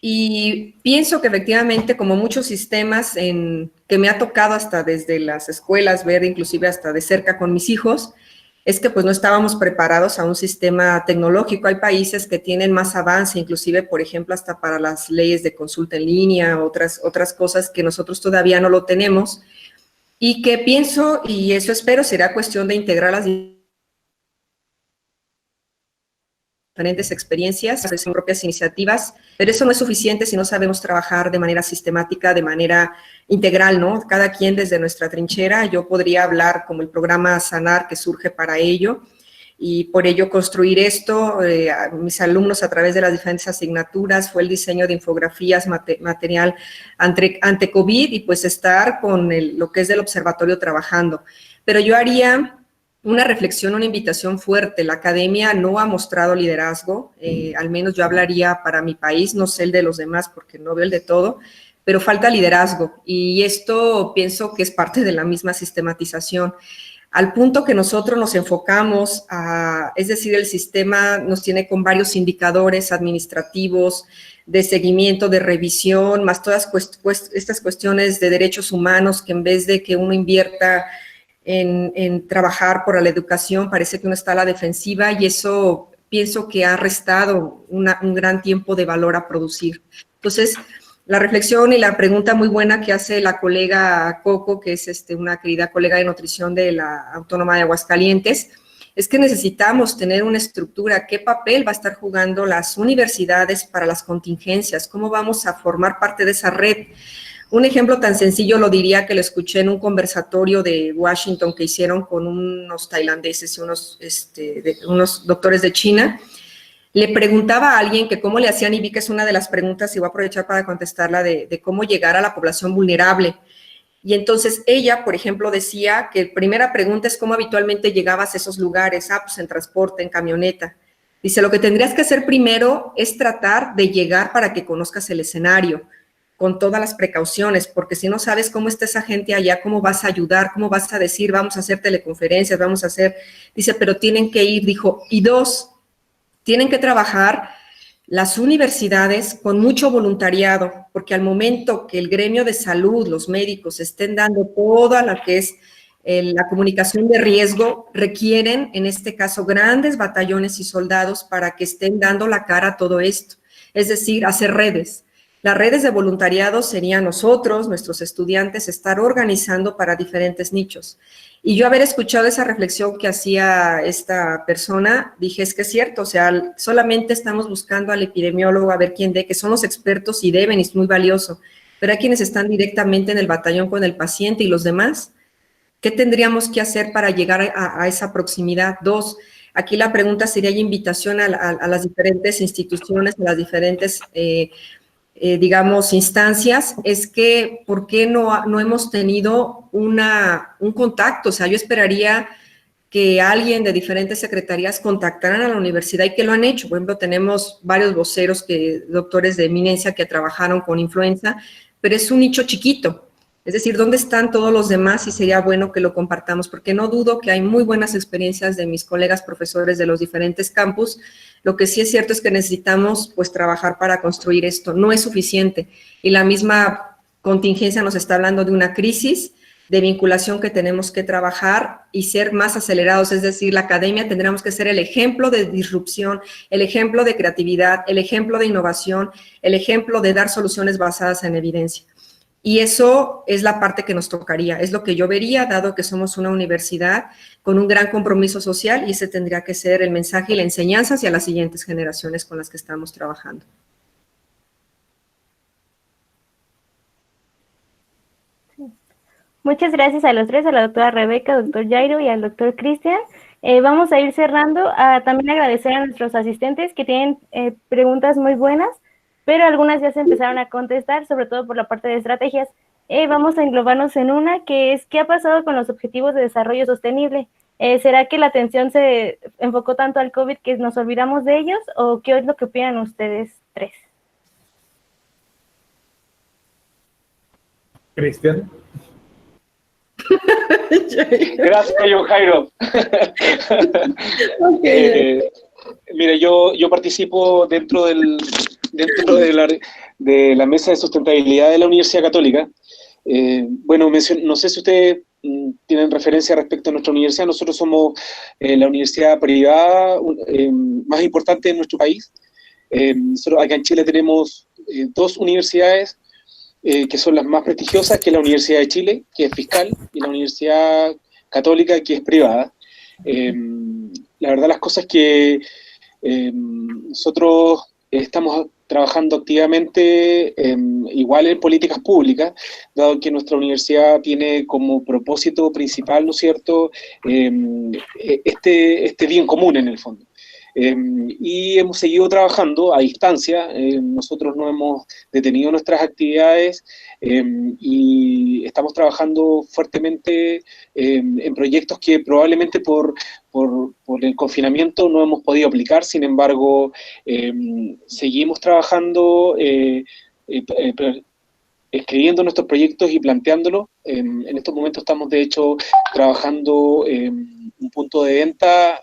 Y pienso que efectivamente, como muchos sistemas que me ha tocado hasta desde las escuelas ver, inclusive hasta de cerca con mis hijos, es que pues no estábamos preparados a un sistema tecnológico. Hay países que tienen más avance, inclusive, por ejemplo, hasta para las leyes de consulta en línea, otras cosas que nosotros todavía no lo tenemos, y que pienso, y eso espero, será cuestión de integrar las diferentes experiencias, son propias iniciativas, pero eso no es suficiente si no sabemos trabajar de manera sistemática, de manera integral, ¿no? Cada quien desde nuestra trinchera. Yo podría hablar como el programa Sanar que surge para ello, y por ello construir esto, a mis alumnos a través de las diferentes asignaturas, fue el diseño de infografías, material ante COVID, y pues estar con lo que es del observatorio trabajando. Pero yo haría una reflexión, una invitación fuerte. La academia no ha mostrado liderazgo, al menos yo hablaría para mi país, no sé el de los demás porque no veo el de todo, pero falta liderazgo y esto pienso que es parte de la misma sistematización. Al punto que nosotros nos enfocamos es decir, el sistema nos tiene con varios indicadores administrativos, de seguimiento, de revisión, más todas estas cuestiones de derechos humanos que en vez de que uno invierta en trabajar por la educación, parece que uno está a la defensiva y eso pienso que ha restado un gran tiempo de valor a producir. Entonces, la reflexión y la pregunta muy buena que hace la colega Coco, que es una querida colega de nutrición de la Autónoma de Aguascalientes, es que necesitamos tener una estructura. ¿Qué papel va a estar jugando las universidades para las contingencias? ¿Cómo vamos a formar parte de esa red? Un ejemplo tan sencillo lo diría que lo escuché en un conversatorio de Washington que hicieron con unos tailandeses y unos doctores de China. Le preguntaba a alguien que cómo le hacían, y vi que es una de las preguntas, y voy a aprovechar para contestarla, de cómo llegar a la población vulnerable. Y entonces ella, por ejemplo, decía que la primera pregunta es cómo habitualmente llegabas a esos lugares, pues en transporte, en camioneta. Dice, lo que tendrías que hacer primero es tratar de llegar para que conozcas el escenario, con todas las precauciones, porque si no sabes cómo está esa gente allá, cómo vas a ayudar, cómo vas a decir, vamos a hacer teleconferencias, vamos a hacer, dice, pero tienen que ir, dijo, y dos, tienen que trabajar las universidades con mucho voluntariado, porque al momento que el gremio de salud, los médicos, estén dando toda la que es la comunicación de riesgo, requieren, en este caso, grandes batallones y soldados para que estén dando la cara a todo esto, es decir, hacer redes. Las redes de voluntariado serían nosotros, nuestros estudiantes, estar organizando para diferentes nichos. Y yo haber escuchado esa reflexión que hacía esta persona, dije, es que es cierto, o sea, solamente estamos buscando al epidemiólogo a ver quién que son los expertos y deben, y es muy valioso, pero hay quienes están directamente en el batallón con el paciente y los demás. ¿Qué tendríamos que hacer para llegar a esa proximidad? Dos, aquí la pregunta sería invitación a las diferentes instituciones, a las diferentes digamos, instancias, es que ¿por qué no hemos tenido un contacto? O sea, yo esperaría que alguien de diferentes secretarías contactaran a la universidad y que lo han hecho. Por ejemplo, tenemos varios voceros, doctores de eminencia que trabajaron con influenza, pero es un nicho chiquito. Es decir, ¿dónde están todos los demás? Y sería bueno que lo compartamos, porque no dudo que hay muy buenas experiencias de mis colegas profesores de los diferentes campus. Lo que sí es cierto es que necesitamos, pues, trabajar para construir esto. No es suficiente. Y la misma contingencia nos está hablando de una crisis de vinculación que tenemos que trabajar y ser más acelerados. Es decir, la academia tendríamos que ser el ejemplo de disrupción, el ejemplo de creatividad, el ejemplo de innovación, el ejemplo de dar soluciones basadas en evidencia. Y eso es la parte que nos tocaría, es lo que yo vería, dado que somos una universidad con un gran compromiso social, y ese tendría que ser el mensaje y la enseñanza hacia las siguientes generaciones con las que estamos trabajando. Muchas gracias a los tres, a la doctora Rebeca, al doctor Jairo y al doctor Cristian. Vamos a ir cerrando. También agradecer a nuestros asistentes que tienen preguntas muy buenas, pero algunas ya se empezaron a contestar, sobre todo por la parte de estrategias. Vamos a englobarnos en una, que es, ¿qué ha pasado con los objetivos de desarrollo sostenible? ¿Será que la atención se enfocó tanto al COVID que nos olvidamos de ellos? ¿O qué es lo que opinan ustedes tres? Cristian. Gracias, John Jairo. Okay. Mire, yo participo dentro de la mesa de sustentabilidad de la Universidad Católica. Bueno, no sé si ustedes tienen referencia respecto a nuestra universidad. Nosotros somos la universidad privada más importante de nuestro país. Nosotros acá en Chile tenemos dos universidades que son las más prestigiosas, que es la Universidad de Chile, que es fiscal, y la Universidad Católica, que es privada. La verdad, las cosas que nosotros estamos trabajando activamente igual en políticas públicas, dado que nuestra universidad tiene como propósito principal, ¿no es cierto?, este bien común en el fondo. y hemos seguido trabajando a distancia. Nosotros no hemos detenido nuestras actividades y estamos trabajando fuertemente en proyectos que probablemente por el confinamiento no hemos podido aplicar. Sin embargo, seguimos trabajando, escribiendo nuestros proyectos y planteándolos. En estos momentos estamos, de hecho, trabajando en un punto de venta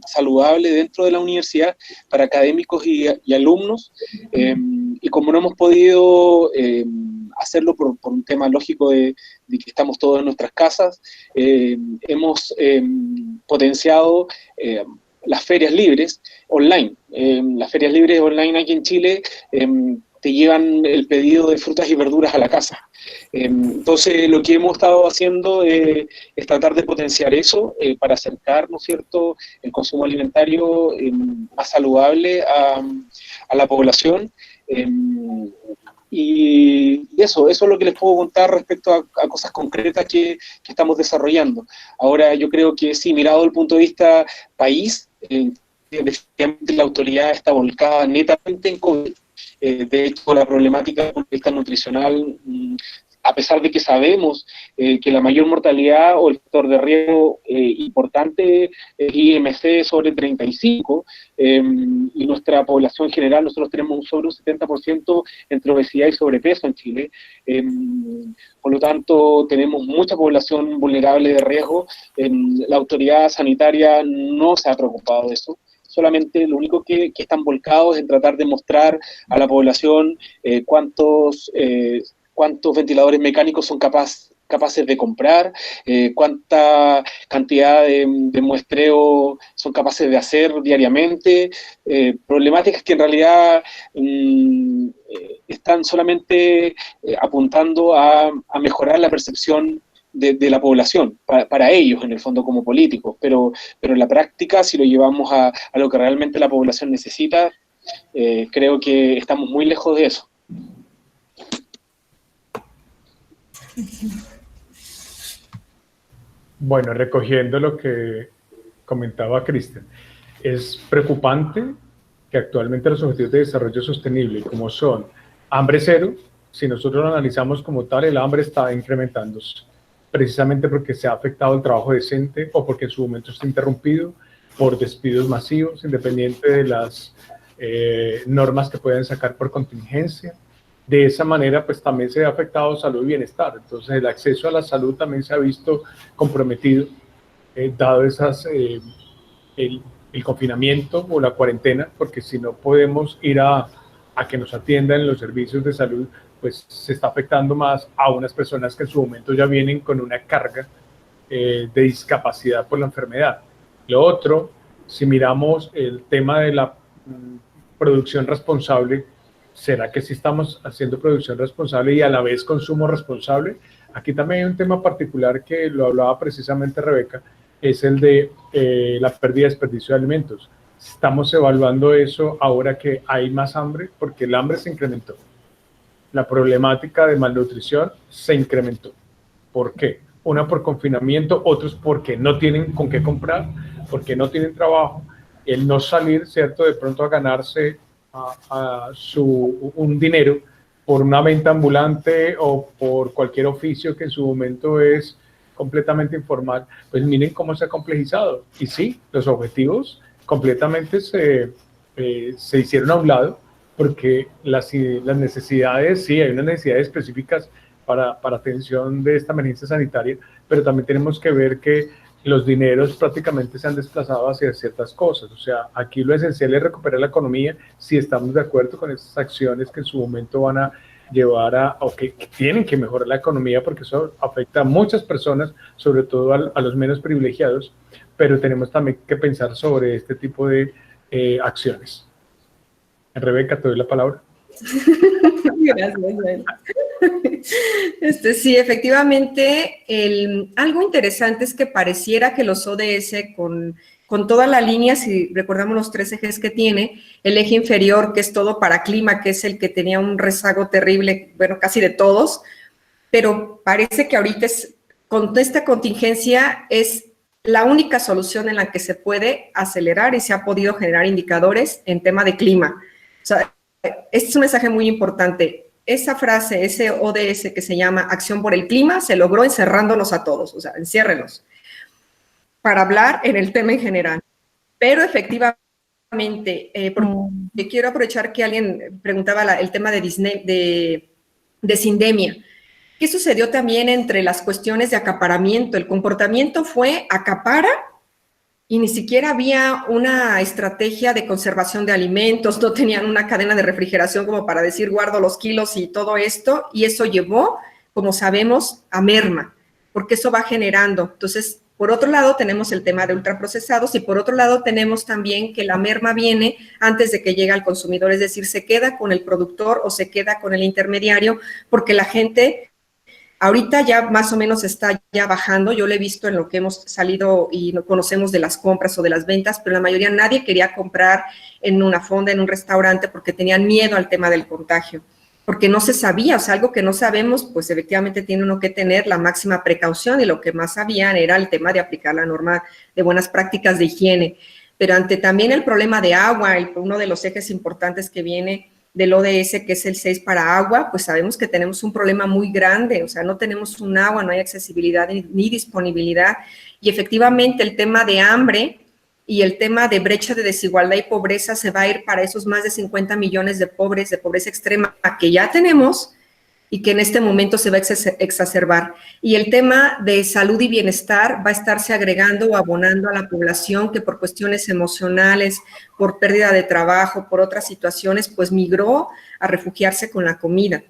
saludable dentro de la universidad para académicos y alumnos, y como no hemos podido hacerlo por un tema lógico de que estamos todos en nuestras casas, hemos potenciado las ferias libres online. Las ferias libres online aquí en Chile te llevan el pedido de frutas y verduras a la casa. Entonces, lo que hemos estado haciendo es tratar de potenciar eso para acercar, ¿no es cierto?, el consumo alimentario más saludable a la población. Y eso es lo que les puedo contar respecto a cosas concretas que estamos desarrollando. Ahora, yo creo que sí, mirado desde el punto de vista país, definitivamente la autoridad está volcada netamente en COVID. De hecho, la problemática desde el punto de vista nutricional, a pesar de que sabemos que la mayor mortalidad o el factor de riesgo importante es IMC sobre 35, y nuestra población general, nosotros tenemos sobre un 70% entre obesidad y sobrepeso en Chile. Por lo tanto, tenemos mucha población vulnerable de riesgo. La autoridad sanitaria no se ha preocupado de eso. Solamente lo único que están volcados en tratar de mostrar a la población cuántos ventiladores mecánicos son capaces de comprar, cuánta cantidad de muestreo son capaces de hacer diariamente, problemáticas que en realidad están solamente apuntando a mejorar la percepción de la población, para ellos en el fondo como políticos, pero en la práctica, si lo llevamos a lo que realmente la población necesita, creo que estamos muy lejos de eso. Bueno, recogiendo lo que comentaba Cristian, es preocupante que actualmente los objetivos de desarrollo sostenible, como son hambre cero, si nosotros lo analizamos como tal, el hambre está incrementándose, precisamente porque se ha afectado el trabajo decente o porque en su momento está interrumpido por despidos masivos, independiente de las normas que pueden sacar por contingencia. De esa manera, pues también se ha afectado salud y bienestar. Entonces, el acceso a la salud también se ha visto comprometido, dado el confinamiento o la cuarentena, porque si no podemos ir a que nos atiendan en los servicios de salud, pues se está afectando más a unas personas que en su momento ya vienen con una carga de discapacidad por la enfermedad. Lo otro, si miramos el tema de la producción responsable, ¿será que sí estamos haciendo producción responsable y a la vez consumo responsable? Aquí también hay un tema particular que lo hablaba precisamente Rebeca, es el de la pérdida y desperdicio de alimentos. Estamos evaluando eso ahora que hay más hambre, porque el hambre se incrementó. La problemática de malnutrición se incrementó. ¿Por qué? Una por confinamiento, otros porque no tienen con qué comprar, porque no tienen trabajo, el no salir, ¿cierto?, de pronto a ganarse un dinero por una venta ambulante o por cualquier oficio que en su momento es completamente informal, pues miren cómo se ha complejizado. Y sí, los objetivos completamente se hicieron a un lado, porque las necesidades, sí, hay unas necesidades específicas para atención de esta emergencia sanitaria, pero también tenemos que ver que los dineros prácticamente se han desplazado hacia ciertas cosas. O sea, aquí lo esencial es recuperar la economía, si estamos de acuerdo con estas acciones que en su momento van a llevar o que tienen que mejorar la economía, porque eso afecta a muchas personas, sobre todo a los menos privilegiados, pero tenemos también que pensar sobre este tipo de acciones. Rebeca, te doy la palabra. Gracias. Sí, efectivamente, algo interesante es que pareciera que los ODS, con toda la línea, si recordamos los 3 ejes que tiene, el eje inferior, que es todo para clima, que es el que tenía un rezago terrible, bueno, casi de todos, pero parece que ahorita con esta contingencia es la única solución en la que se puede acelerar y se ha podido generar indicadores en tema de clima. O sea, este es un mensaje muy importante. Esa frase, ese ODS que se llama Acción por el Clima, se logró encerrándonos a todos, o sea, enciérrenos, para hablar en el tema en general. Pero efectivamente, porque quiero aprovechar que alguien preguntaba el tema de sindemia. ¿Qué sucedió también entre las cuestiones de acaparamiento? El comportamiento fue acapara y ni siquiera había una estrategia de conservación de alimentos, no tenían una cadena de refrigeración como para decir guardo los kilos y todo esto, y eso llevó, como sabemos, a merma, porque eso va generando. Entonces, por otro lado, tenemos el tema de ultraprocesados y por otro lado tenemos también que la merma viene antes de que llegue al consumidor, es decir, se queda con el productor o se queda con el intermediario, porque la gente ahorita ya más o menos está ya bajando. Yo lo he visto en lo que hemos salido y no conocemos de las compras o de las ventas, pero la mayoría nadie quería comprar en una fonda, en un restaurante, porque tenían miedo al tema del contagio, porque no se sabía, o sea, algo que no sabemos, pues efectivamente tiene uno que tener la máxima precaución y lo que más sabían era el tema de aplicar la norma de buenas prácticas de higiene. Pero ante también el problema de agua, uno de los ejes importantes que viene del ODS, que es el 6 para agua, pues sabemos que tenemos un problema muy grande, o sea, no tenemos un agua, no hay accesibilidad ni disponibilidad, y efectivamente el tema de hambre y el tema de brecha de desigualdad y pobreza se va a ir para esos más de 50 millones de pobres, de pobreza extrema, que ya tenemos y que en este momento se va a exacerbar. Y el tema de salud y bienestar va a estarse agregando o abonando a la población que por cuestiones emocionales, por pérdida de trabajo, por otras situaciones, pues migró a refugiarse con la comida.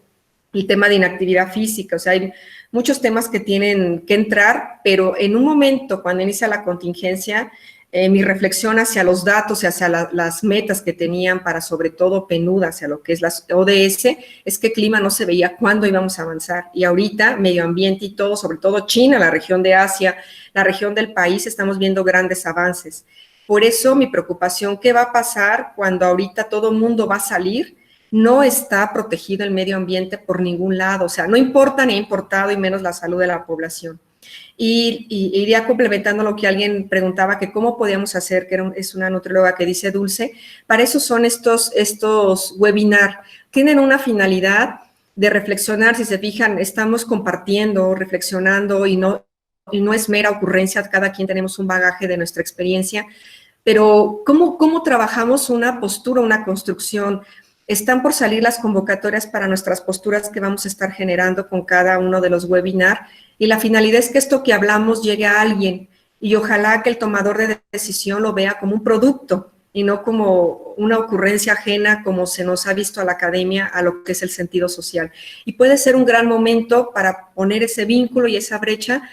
El tema de inactividad física, o sea, hay muchos temas que tienen que entrar, pero en un momento, cuando inicia la contingencia, mi reflexión hacia los datos y hacia las metas que tenían para, sobre todo, PNUD, hacia lo que es las ODS, es que clima no se veía cuándo íbamos a avanzar. Y ahorita, medio ambiente y todo, sobre todo China, la región de Asia, la región del país, estamos viendo grandes avances. Por eso, mi preocupación, ¿qué va a pasar cuando ahorita todo el mundo va a salir? No está protegido el medio ambiente por ningún lado. O sea, no importa ni ha importado, y menos la salud de la población. Y iría complementando lo que alguien preguntaba, que cómo podíamos hacer, que es una nutrióloga que dice Dulce, para eso son estos webinar, tienen una finalidad de reflexionar. Si se fijan, estamos compartiendo, reflexionando, y no es mera ocurrencia, cada quien tenemos un bagaje de nuestra experiencia, pero ¿cómo trabajamos una postura, una construcción? Están por salir las convocatorias para nuestras posturas que vamos a estar generando con cada uno de los webinars, y la finalidad es que esto que hablamos llegue a alguien, y ojalá que el tomador de decisión lo vea como un producto y no como una ocurrencia ajena, como se nos ha visto a la academia, a lo que es el sentido social. Y puede ser un gran momento para poner ese vínculo y esa brecha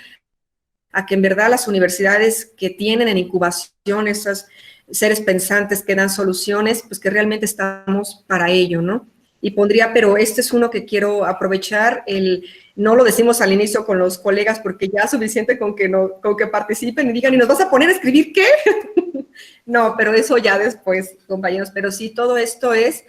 a que en verdad las universidades que tienen en incubación esos seres pensantes que dan soluciones, pues que realmente estamos para ello, ¿no? Y pondría, pero este es uno que quiero aprovechar, no lo decimos al inicio con los colegas porque ya es suficiente con que participen y digan, ¿y nos vas a poner a escribir qué? No, pero eso ya después, compañeros, pero sí, todo esto es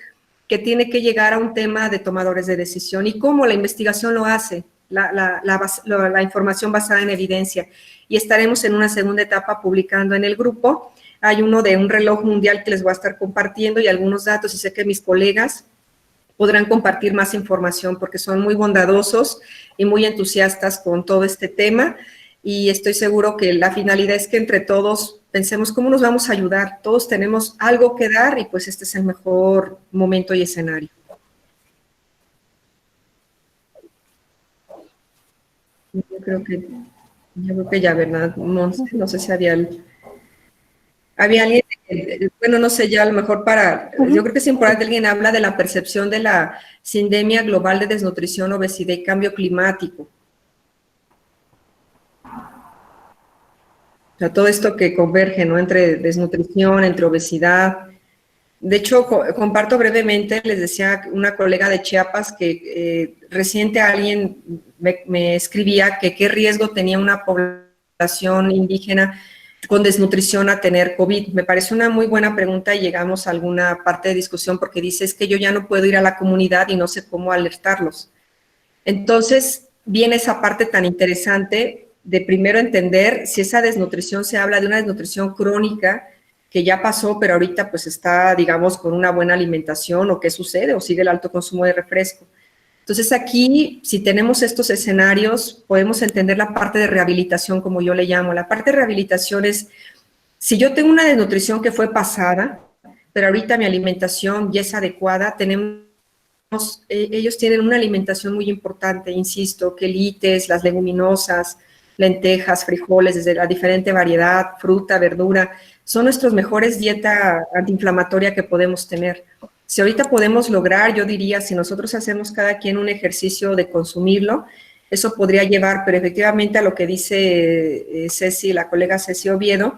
que tiene que llegar a un tema de tomadores de decisión, y cómo la investigación lo hace, la información basada en evidencia, y estaremos en una segunda etapa publicando en el grupo. Hay uno de un reloj mundial que les voy a estar compartiendo y algunos datos, y sé que mis colegas podrán compartir más información porque son muy bondadosos y muy entusiastas con todo este tema, y estoy seguro que la finalidad es que entre todos pensemos cómo nos vamos a ayudar. Todos tenemos algo que dar y pues este es el mejor momento y escenario. Yo creo que ya, ¿verdad, Monse? No sé si había alguien, bueno, no sé, ya a lo mejor yo creo que es importante, alguien habla de la percepción de la sindemia global de desnutrición, obesidad y cambio climático. O sea, todo esto que converge, ¿no? Entre desnutrición, entre obesidad. De hecho, comparto brevemente, les decía una colega de Chiapas que reciente alguien me escribía que qué riesgo tenía una población indígena con desnutrición a tener COVID. Me parece una muy buena pregunta y llegamos a alguna parte de discusión porque dice, es que yo ya no puedo ir a la comunidad y no sé cómo alertarlos. Entonces, viene esa parte tan interesante de primero entender si esa desnutrición se habla de una desnutrición crónica que ya pasó, pero ahorita pues está, digamos, con una buena alimentación, o qué sucede, o sigue el alto consumo de refresco. Entonces aquí, si tenemos estos escenarios, podemos entender la parte de rehabilitación, como yo le llamo. La parte de rehabilitación es, si yo tengo una desnutrición que fue pasada, pero ahorita mi alimentación ya es adecuada, ellos tienen una alimentación muy importante, insisto, quelites, las leguminosas, lentejas, frijoles, desde la diferente variedad, fruta, verdura, son nuestros mejores dieta antiinflamatoria que podemos tener. Si ahorita podemos lograr, yo diría, si nosotros hacemos cada quien un ejercicio de consumirlo, eso podría llevar, pero efectivamente a lo que dice Ceci, la colega Ceci Oviedo,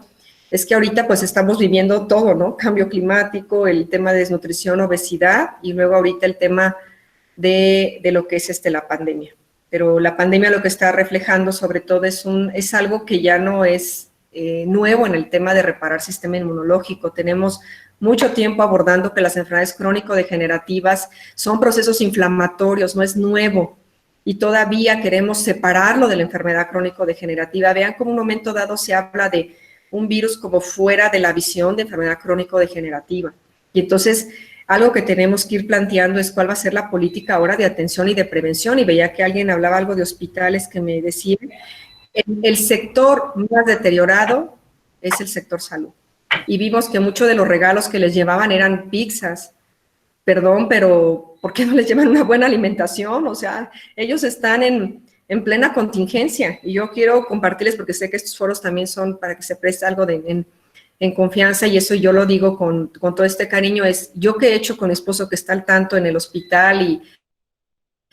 es que ahorita pues estamos viviendo todo, ¿no? Cambio climático, el tema de desnutrición, obesidad, y luego ahorita el tema de lo que es la pandemia. Pero la pandemia lo que está reflejando sobre todo es algo que ya no es nuevo en el tema de reparar sistema inmunológico. Tenemos mucho tiempo abordando que las enfermedades crónico-degenerativas son procesos inflamatorios, no es nuevo, y todavía queremos separarlo de la enfermedad crónico-degenerativa. Vean cómo en un momento dado se habla de un virus como fuera de la visión de enfermedad crónico-degenerativa. Y entonces, algo que tenemos que ir planteando es cuál va a ser la política ahora de atención y de prevención. Y veía que alguien hablaba algo de hospitales que me decía, el sector más deteriorado es el sector salud. Y vimos que muchos de los regalos que les llevaban eran pizzas. Perdón, pero ¿por qué no les llevan una buena alimentación? O sea, ellos están en plena contingencia, y yo quiero compartirles, porque sé que estos foros también son para que se preste algo en confianza, y eso yo lo digo con todo este cariño, es yo que he hecho con mi esposo que está al tanto en el hospital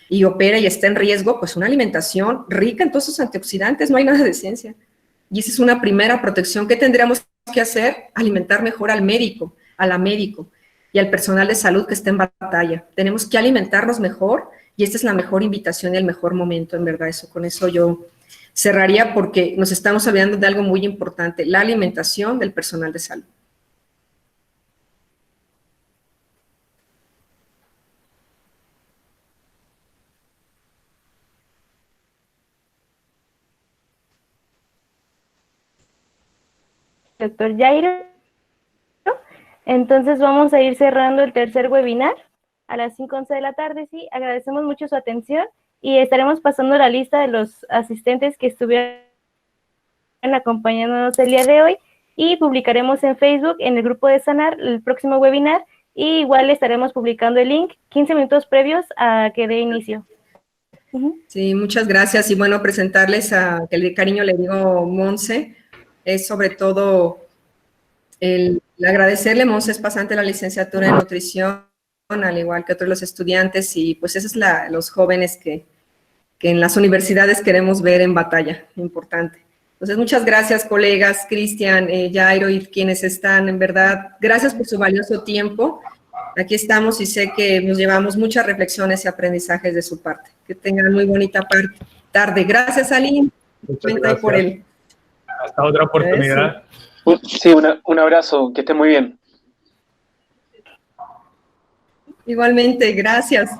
y opera y está en riesgo, pues una alimentación rica en todos esos antioxidantes, no hay nada de ciencia. Y esa es una primera protección que tendríamos que hacer, alimentar mejor al médico, a la médico y al personal de salud que está en batalla. Tenemos que alimentarnos mejor, y esta es la mejor invitación y el mejor momento, en verdad. Con eso yo cerraría, porque nos estamos hablando de algo muy importante, la alimentación del personal de salud. Doctor Jairo. Entonces vamos a ir cerrando el tercer webinar a las 5:11 de la tarde. Sí, agradecemos mucho su atención y estaremos pasando la lista de los asistentes que estuvieron acompañándonos el día de hoy, y publicaremos en Facebook, en el grupo de Sanar, el próximo webinar, y igual estaremos publicando el link 15 minutos previos a que dé inicio. Sí, muchas gracias. Y bueno, presentarles que el cariño le digo Monse, es sobre todo el agradecerle. Monse es pasante de la licenciatura en nutrición, al igual que otros los estudiantes, y pues esos son los jóvenes que en las universidades queremos ver en batalla, importante. Entonces, muchas gracias, colegas, Cristian, Jairo, y quienes están, en verdad, gracias por su valioso tiempo. Aquí estamos y sé que nos llevamos muchas reflexiones y aprendizajes de su parte. Que tengan muy bonita tarde. Gracias, Aline. Muchas gracias. Por él. Hasta otra oportunidad. Sí, un abrazo, que esté muy bien. Igualmente, gracias.